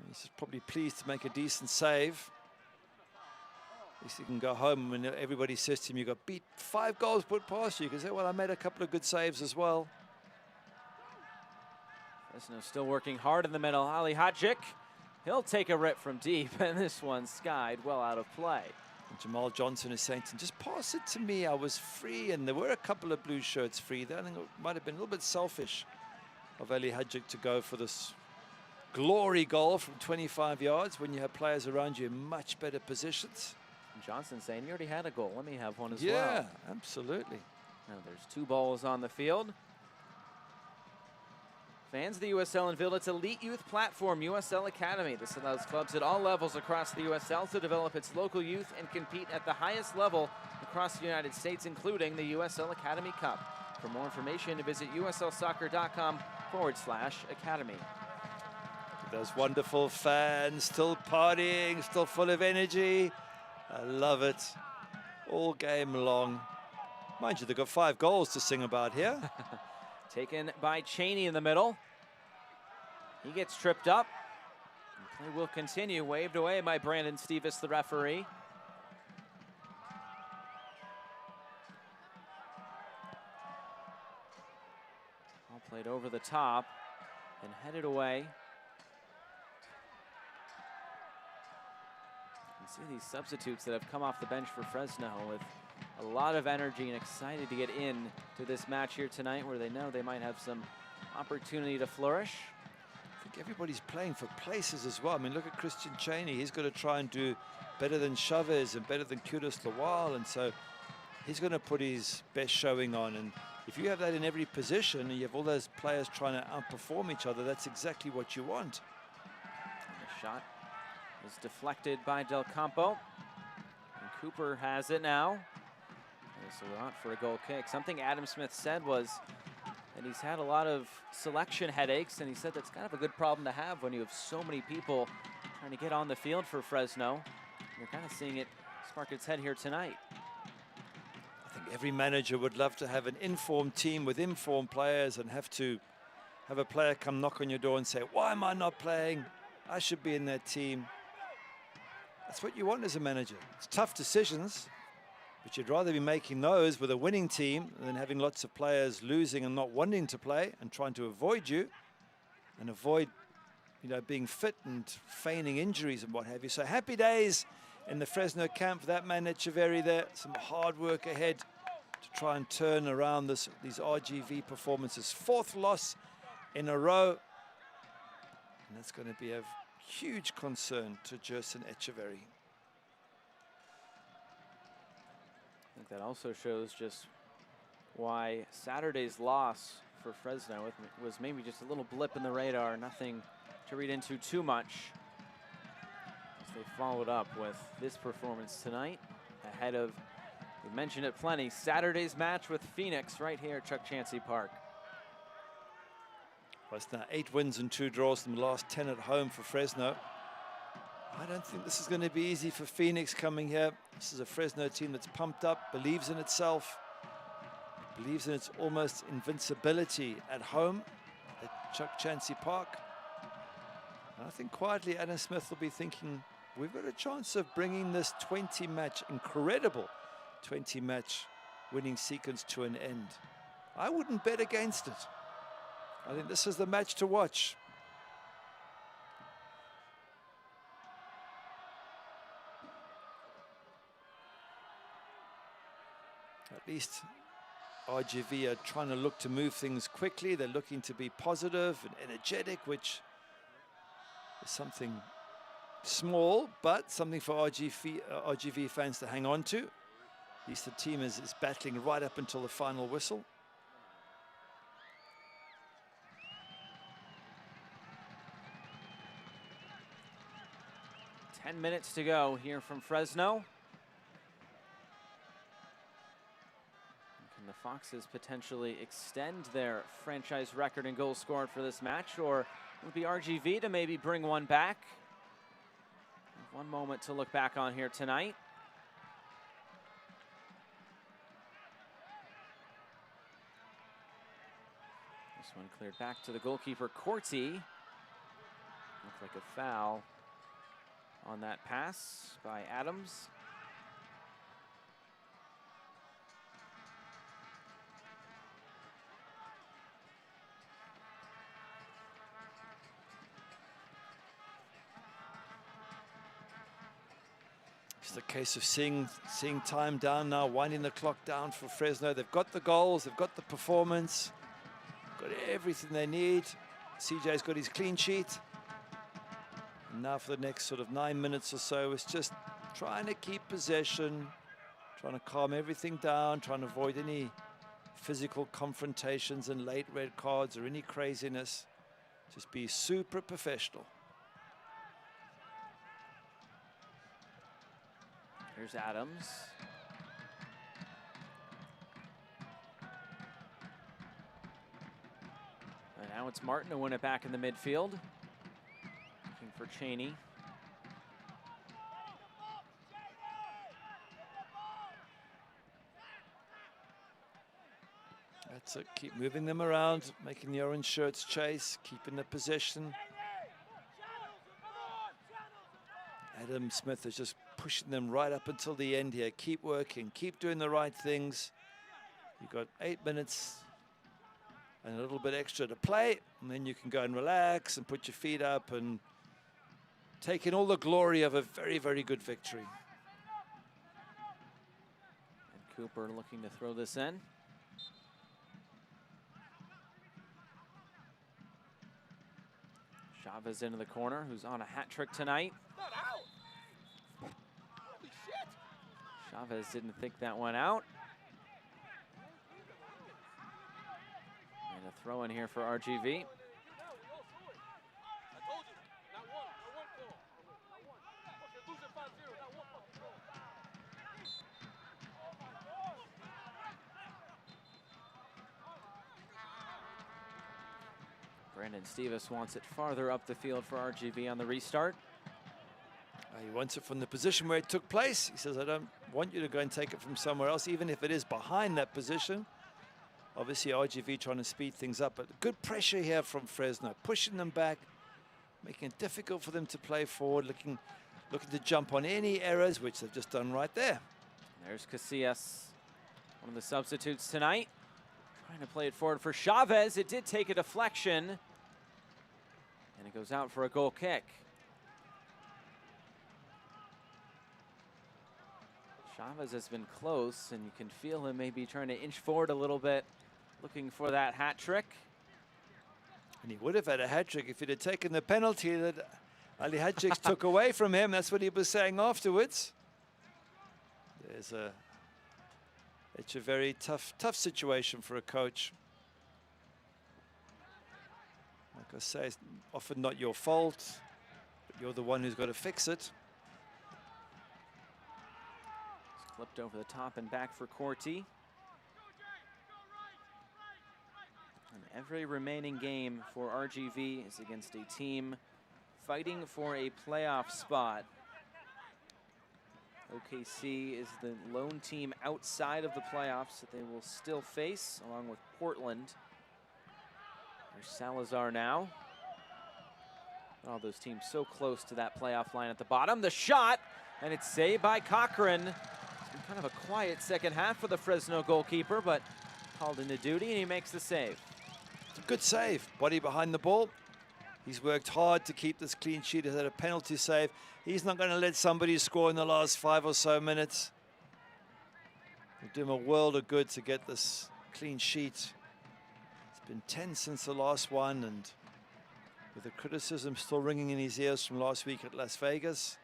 He's probably pleased to make a decent save. At least he can go home when everybody says to him, you got beat 5 goals put past you. You can say, well, I made a couple of good saves as well. Fresno still working hard in the middle. Ali Hadjic, he'll take a rip from deep, and this one skied well out of play. And Jamal Johnson is saying, just pass it to me. I was free, and there were a couple of blue shirts free there. I think it might have been a little bit selfish of Ali Hadjic to go for this glory goal from 25 yards when you have players around you in much better positions. And Johnson saying, you already had a goal. Let me have one as well. Yeah, absolutely. Now there's 2 balls on the field. Fans of the USL unveiled its elite youth platform, USL Academy. This allows clubs at all levels across the USL to develop its local youth and compete at the highest level across the United States, including the USL Academy Cup. For more information, visit uslsoccer.com/academy. Those wonderful fans, still partying, still full of energy. I love it. All game long. Mind you, they've got 5 goals to sing about here. Taken by Cheney in the middle. He gets tripped up. Play will continue, waved away by Brandon Stevis, the referee. All played over the top and headed away. You can see these substitutes that have come off the bench for Fresno with a lot of energy and excited to get in to this match here tonight where they know they might have some opportunity to flourish. I think everybody's playing for places as well. I mean, look at Christian Cheney. He's got to try and do better than Chavez and better than Kudus Lawal, and so he's going to put his best showing on. And if you have that in every position and you have all those players trying to outperform each other, that's exactly what you want. And the shot was deflected by Del Campo. And Cooper has it now. So we're out for a goal kick. Something Adam Smith said was that he's had a lot of selection headaches, and he said that's kind of a good problem to have when you have so many people trying to get on the field for Fresno. You're kind of seeing it spark its head here tonight. I think every manager would love to have an informed team with informed players and have to have a player come knock on your door and say, why am I not playing? I should be in that team. That's what you want as a manager. It's tough decisions, but you'd rather be making those with a winning team than having lots of players losing and not wanting to play and trying to avoid you and avoid, you know, being fit and feigning injuries and what have you. So happy days in the Fresno camp for that man Echeverry there. Some hard work ahead to try and turn around these RGV performances. 4th loss in a row. And that's going to be a huge concern to Jerson Echeverry. I think that also shows just why Saturday's loss for Fresno was maybe just a little blip in the radar, nothing to read into too much. As they followed up with this performance tonight ahead of, we mentioned it plenty, Saturday's match with Phoenix right here at Chuck Chansey Park. Well, it's now 8 wins and 2 draws from the last 10 at home for Fresno. I don't think this is going to be easy for Phoenix coming here. This is a Fresno team that's pumped up, believes in itself, believes in its almost invincibility at home at Chuck Chansey Park. And I think quietly Adam Smith will be thinking, we've got a chance of bringing this 20-match, incredible 20-match winning sequence to an end. I wouldn't bet against it. I think this is the match to watch. At least RGV are trying to look to move things quickly. They're looking to be positive and energetic, which is something small, but something for RGV fans to hang on to. At least the team is battling right up until the final whistle. Ten minutes to go here from Fresno. Can the Foxes potentially extend their franchise record in goals scored for this match, or would it be RGV to maybe bring one back? One moment to look back on here tonight. This one cleared back to the goalkeeper, Corti. Looked like a foul on that pass by Adams. It's a case of seeing time down now, winding the clock down for Fresno. They've got the goals, they've got the performance, got everything they need. CJ's got his clean sheet. And now for the next sort of 9 minutes or so, it's just trying to keep possession, trying to calm everything down, trying to avoid any physical confrontations and late red cards or any craziness. Just be super professional. Here's Adams. And now it's Martin to win it back in the midfield. Looking for Cheney. That's it. Keep moving them around, making the orange shirts chase, keeping the possession. Adam Smith is just pushing them right up until the end here. Keep working, keep doing the right things. You've got 8 minutes and a little bit extra to play, and then you can go and relax and put your feet up and take in all the glory of a very, very good victory. And Cooper looking to throw this in. Chavez into the corner, who's on a hat trick tonight. Chavez didn't think that one out. And a throw in here for RGV. Brandon Stevens wants it farther up the field for RGV on the restart. He wants it from the position where it took place. He says, I don't want you to go and take it from somewhere else, even if it is behind that position. Obviously, RGV trying to speed things up, but good pressure here from Fresno, pushing them back, making it difficult for them to play forward, looking to jump on any errors, which they've just done right there. There's Casillas, one of the substitutes tonight. Trying to play it forward for Chavez. It did take a deflection, and it goes out for a goal kick. Chavez has been close, and you can feel him maybe trying to inch forward a little bit, looking for that hat trick. And he would have had a hat trick if he'd have taken the penalty that Ali Hadjic took away from him. That's what he was saying afterwards. It's a very tough situation for a coach. Like I say, it's often not your fault, but you're the one who's got to fix it. Flipped over the top and back for Corti. And every remaining game for RGV is against a team fighting for a playoff spot. OKC is the lone team outside of the playoffs that they will still face, along with Portland. There's Salazar now. All those teams so close to that playoff line at the bottom. The shot, and it's saved by Cochran. It's been kind of a quiet second half for the Fresno goalkeeper, but called into duty, and he makes the save. It's a good save. Body behind the ball. He's worked hard to keep this clean sheet. He's had a penalty save. He's not going to let somebody score in the last 5 or so minutes. It'll do him a world of good to get this clean sheet. It's been 10 since the last one, and with the criticism still ringing in his ears from last week at Las Vegas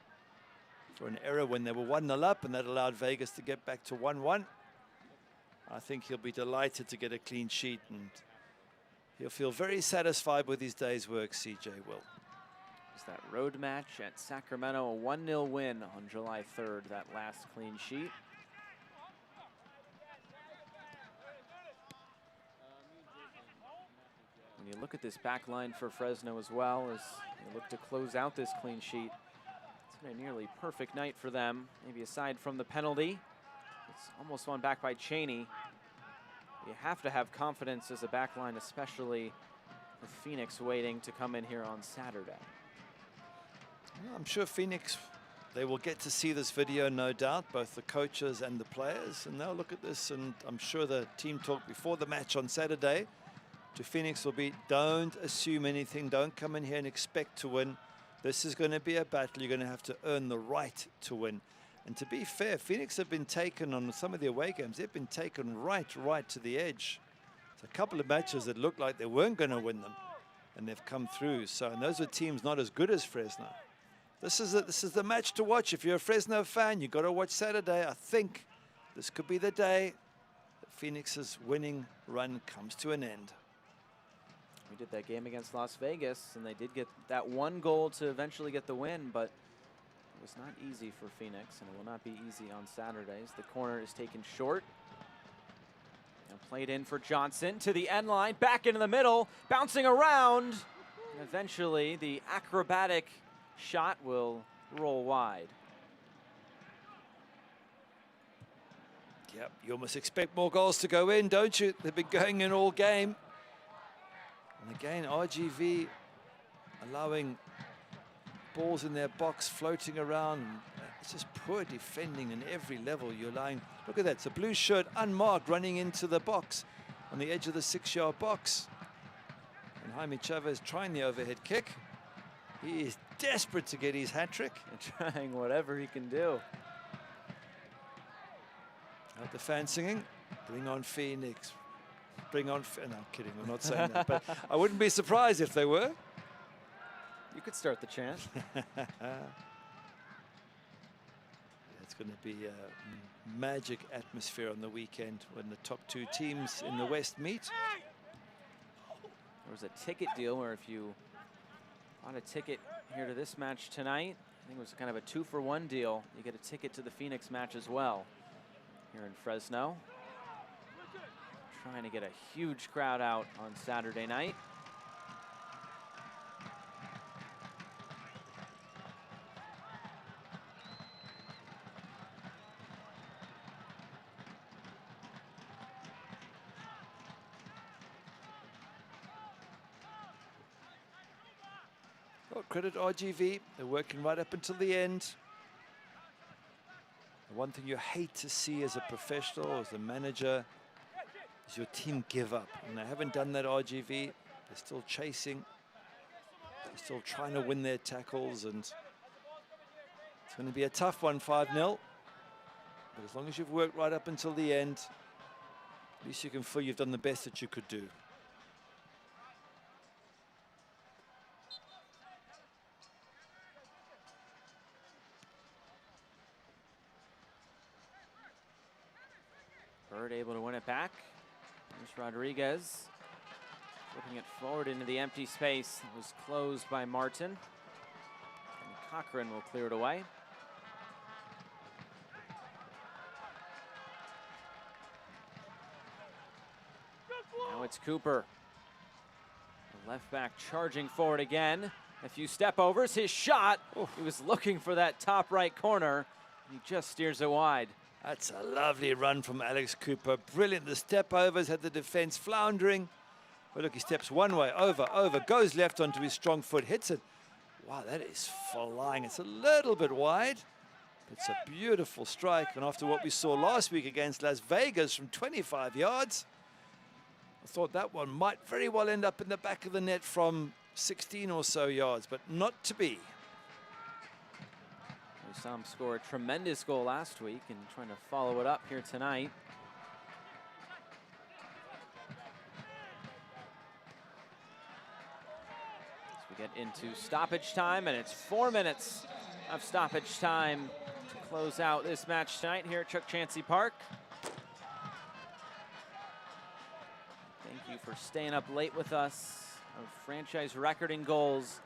for an error when they were 1-0 up, and that allowed Vegas to get back to 1-1. I think he'll be delighted to get a clean sheet, and he'll feel very satisfied with his day's work, CJ will. It's that road match at Sacramento, a 1-0 win on July 3rd, that last clean sheet. When you look at this back line for Fresno as well, as they look to close out this clean sheet, it's been a nearly perfect night for them, maybe aside from the penalty. It's almost won back by Cheney. You have to have confidence as a back line, especially with Phoenix waiting to come in here on Saturday. Well, I'm sure Phoenix, they will get to see this video, no doubt, both the coaches and the players, and they'll look at this, and I'm sure the team talk before the match on Saturday to Phoenix will be, don't assume anything, don't come in here and expect to win. This is going to be a battle. You're going to have to earn the right to win. And to be fair, Phoenix have been taken on some of the away games. They've been taken right to the edge. It's a couple of matches that looked like they weren't going to win them, and they've come through. So, and those are teams not as good as Fresno. This is the match to watch. If you're a Fresno fan, you've got to watch Saturday. I think this could be the day that Phoenix's winning run comes to an end. We did that game against Las Vegas, and they did get that one goal to eventually get the win, but it was not easy for Phoenix, and it will not be easy on Saturdays. The corner is taken short. And played in for Johnson to the end line, back into the middle, bouncing around. And eventually, the acrobatic shot will roll wide. Yep, you almost expect more goals to go in, don't you? They've been going in all game. And again, RGV allowing balls in their box floating around. It's just poor defending in every level you're allowing. Look at that, it's a blue shirt unmarked running into the box on the edge of the 6-yard box. And Jaime Chavez trying the overhead kick. He is desperate to get his hat-trick. And trying whatever he can do. At the fan singing, bring on Phoenix. Bring on, no, I'm kidding, I'm not saying that, but I wouldn't be surprised if they were. You could start the chant. It's going to be a magic atmosphere on the weekend when the top 2 teams in the West meet. There was a ticket deal where if you bought a ticket here to this match tonight, I think it was kind of a 2-for-1 deal. You get a ticket to the Phoenix match as well here in Fresno. Trying to get a huge crowd out on Saturday night. Well, credit RGV, they're working right up until the end. The one thing you hate to see as a professional, as a manager, is your team give up. And they haven't done that, RGV. They're still chasing. They're still trying to win their tackles. And it's going to be a tough one, 5-0. But as long as you've worked right up until the end, at least you can feel you've done the best that you could do. Bird able to win it back. Here's Rodriguez. Flipping it forward into the empty space. It was closed by Martin. And Cochran will clear it away. Now it's Cooper. The left back charging forward again. A few step overs. His shot. He was looking for that top right corner. He just steers it wide. That's a lovely run from Alex Cooper. Brilliant. The step overs had the defense floundering. But look, he steps one way, over, goes left onto his strong foot, hits it. Wow, that is flying. It's a little bit wide. It's a beautiful strike. And after what we saw last week against Las Vegas from 25 yards, I thought that one might very well end up in the back of the net from 16 or so yards, but not to be. We saw him score a tremendous goal last week and trying to follow it up here tonight. As we get into stoppage time, and it's 4 minutes of stoppage time to close out this match tonight here at Chuck Chansey Park. Thank you for staying up late with us. A franchise record in goals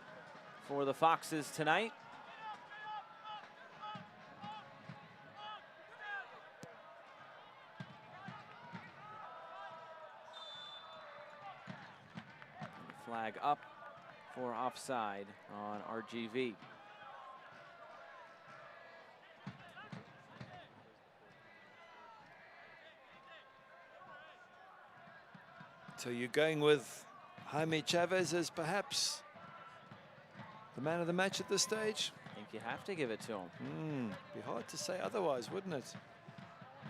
for the Foxes tonight. Flag up for offside on RGV. So you're going with Jaime Chavez as perhaps the man of the match at this stage? I think you have to give it to him. Be hard to say otherwise, wouldn't it?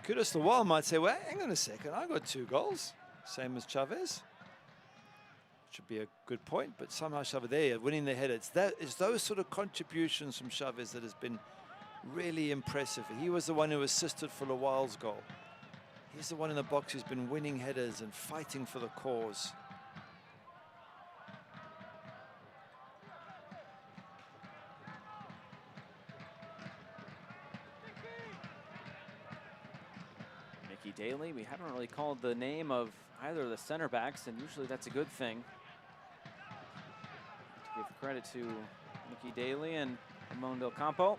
Kudos Lawal might say, well, hang on a second, I got 2 goals, same as Chavez. Should be a good point, but somehow Chavez there winning the header. It's those sort of contributions from Chavez that has been really impressive. He was the one who assisted for Lawal's goal. He's the one in the box who's been winning headers and fighting for the cause. Mickey Daly, we haven't really called the name of either of the center backs, and usually that's a good thing. To give credit to Mickey Daly and Ramon Del Campo.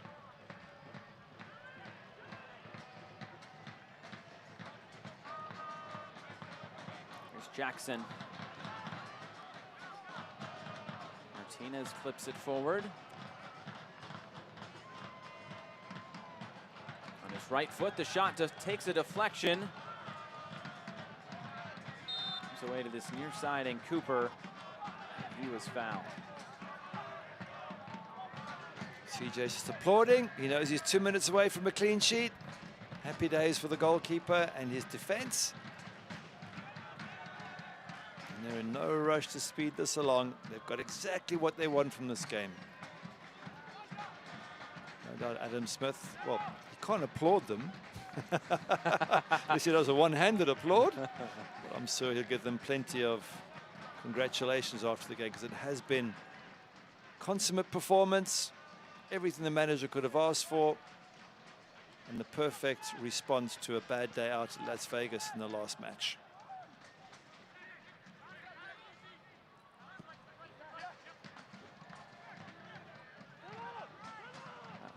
Here's Jackson. Martinez flips it forward. On his His right foot, the shot just takes a deflection. Comes away to this near side, and Cooper, he was fouled. CJ's just applauding. He knows he's 2 minutes away from a clean sheet. Happy days for the goalkeeper and his defense. And they're in no rush to speed this along. They've got exactly what they want from this game. No doubt Adam Smith, well, he can't applaud them. Unless he does a one-handed applaud. But I'm sure he'll give them plenty of congratulations after the game, because it has been consummate performance. Everything the manager could have asked for, and the perfect response to a bad day out at Las Vegas in the last match.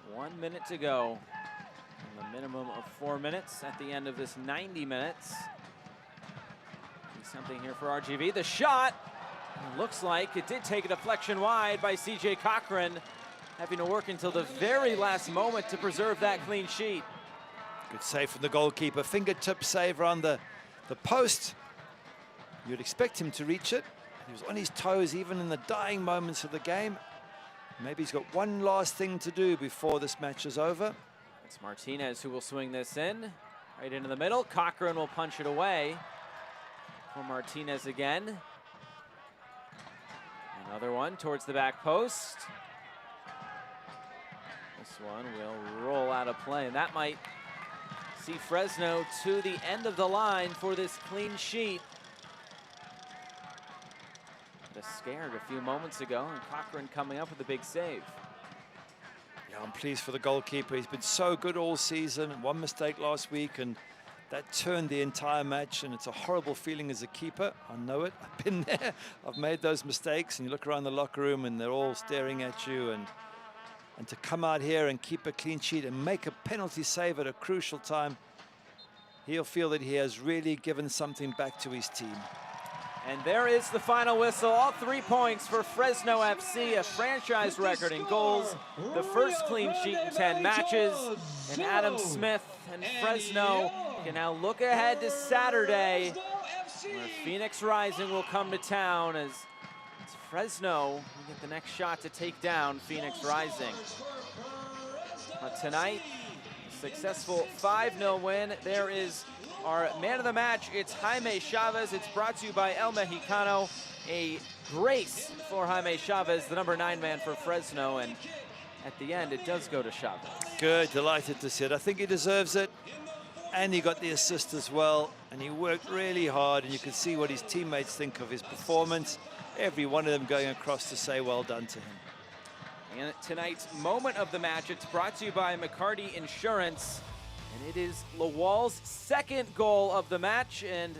Got 1 minute to go. And a minimum of 4 minutes at the end of this 90 minutes. Something here for RGV. The shot, looks like it did take a deflection wide by CJ Cochran, having to work until the very last moment to preserve that clean sheet. Good save from the goalkeeper. Fingertip save around the post. You'd expect him to reach it. He was on his toes even in the dying moments of the game. Maybe he's got one last thing to do before this match is over. It's Martinez who will swing this in. Right into the middle. Cochran will punch it away. For Martinez again. Another one towards the back post. This one will roll out of play, and that might see Fresno to the end of the line for this clean sheet. Just scared a few moments ago, and Cochran coming up with a big save. Yeah, I'm pleased for the goalkeeper. He's been so good all season. One mistake last week, and that turned the entire match, and it's a horrible feeling as a keeper. I know it. I've been there. I've made those mistakes, and you look around the locker room, and they're all staring at you, and to come out here and keep a clean sheet and make a penalty save at a crucial time, he'll feel that he has really given something back to his team. And there is the final whistle. All 3 points for Fresno FC, a franchise record in goals, the first clean sheet in 10 matches, and Adam Smith and Fresno can now look ahead to Saturday, where Phoenix Rising will come to town as it's Fresno who get the next shot to take down Phoenix Rising. But tonight, successful 5-0 win. There is our man of the match. It's Jaime Chavez. It's brought to you by El Mexicano. A brace for Jaime Chavez, the number 9 man for Fresno. And at the end, it does go to Chavez. Good, delighted to see it. I think he deserves it. And he got the assist as well. And he worked really hard. And you can see what his teammates think of his performance. Every one of them going across to say well done to him. And tonight's moment of the match, it's brought to you by McCarty Insurance. And it is Lawal's second goal of the match, and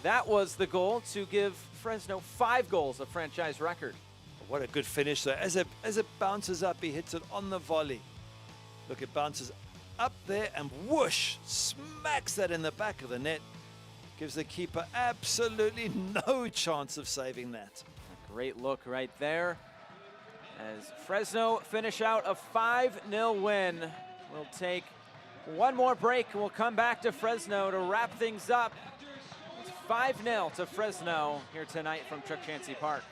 that was the goal to give Fresno 5 goals, a franchise record. What a good finish there. As it bounces up, he hits it on the volley. Look, it bounces up there and whoosh, smacks that in the back of the net. Gives the keeper absolutely no chance of saving that. A great look right there. As Fresno finish out a 5-0 win. We'll take one more break and we'll come back to Fresno to wrap things up. It's 5-0 to Fresno here tonight from Chukchansi Park.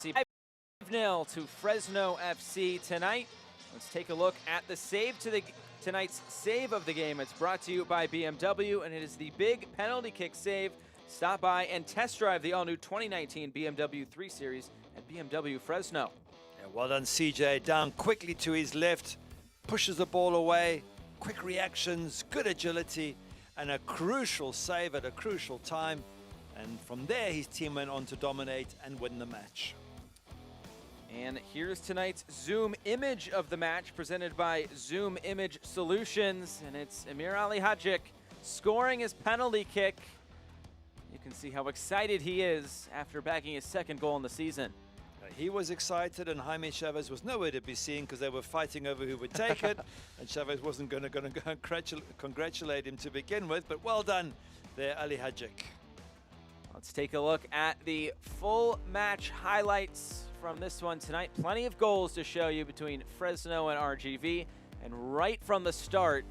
See 5-0 to Fresno FC tonight. Let's take a look at the save to tonight's save of the game. It's brought to you by BMW, and it is the big penalty kick save Stop by and test drive the all-new 2019 BMW 3 Series at BMW Fresno. Yeah, well done, CJ. Down quickly to his left, pushes the ball away, quick reactions, good agility, and a crucial save at a crucial time. And from there, his team went on to dominate and win the match. And here's tonight's Zoom image of the match presented by Zoom Image Solutions. And it's Emir Ali Hadjic scoring his penalty kick. You can see how excited he is after bagging his second goal in the season. He was excited, and Jaime Chavez was nowhere to be seen because they were fighting over who would take it. And Chavez wasn't going to congratulate him to begin with. But well done there, Ali Hadjic. Let's take a look at the full match highlights from this one tonight. Plenty of goals to show you between Fresno and RGV. And right from the start,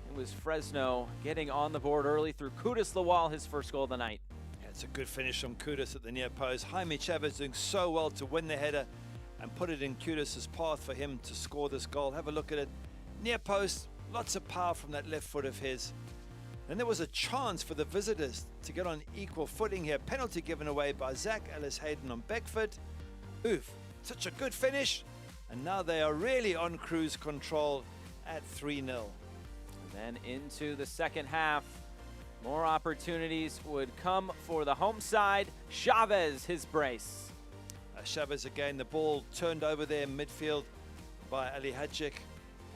it was Fresno getting on the board early through Kudus Lawal, his first goal of the night. Yeah, it's a good finish from Kudus at the near post. Jaime Chavez doing so well to win the header and put it in Kudus' path for him to score this goal. Have a look at it. Near post, lots of power from that left foot of his. Then there was a chance for the visitors to get on equal footing here. Penalty given away by Zach Ellis-Hayden on Beckford. Oof, such a good finish. And now they are really on cruise control at 3-0. Then into the second half, more opportunities would come for the home side. Chavez, his brace. Chavez again, the ball turned over there in midfield by Ali Hadjic.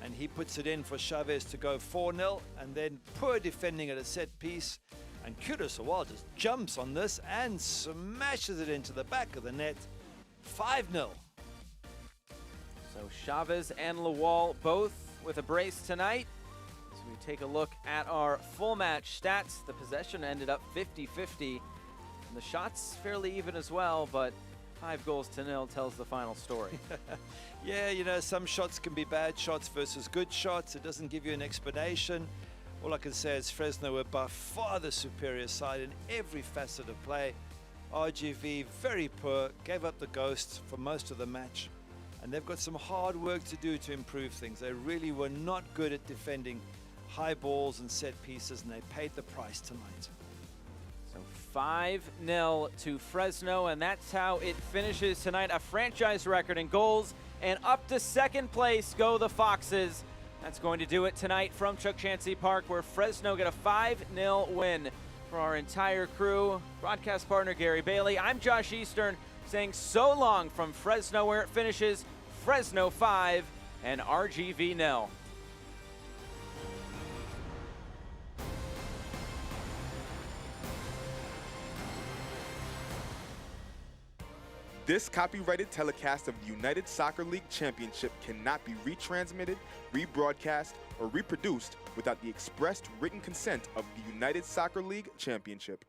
And he puts it in for Chavez to go 4-0, and then poor defending at a set piece. And Kudus Lawal just jumps on this and smashes it into the back of the net. 5-0. So Chavez and Lawal both with a brace tonight. So we take a look at our full match stats. The possession ended up 50-50. And the shots fairly even as well, but 5-0 tells the final story. Yeah, you know, some shots can be bad shots versus good shots. It doesn't give you an explanation. All I can say is Fresno were by far the superior side in every facet of play. RGV, very poor, gave up the ghost for most of the match. And they've got some hard work to do to improve things. They really were not good at defending high balls and set pieces, and they paid the price tonight. So 5-0 to Fresno, and that's how it finishes tonight. A franchise record in goals, and up to second place go the Foxes. That's going to do it tonight from Chukchansi Park, where Fresno get a 5-0 win. For our entire crew, broadcast partner Gary Bailey, I'm Josh Eastern, saying so long from Fresno, where it finishes Fresno 5 and RGV 0. This copyrighted telecast of the United Soccer League Championship cannot be retransmitted, rebroadcast, or reproduced without the expressed written consent of the United Soccer League Championship.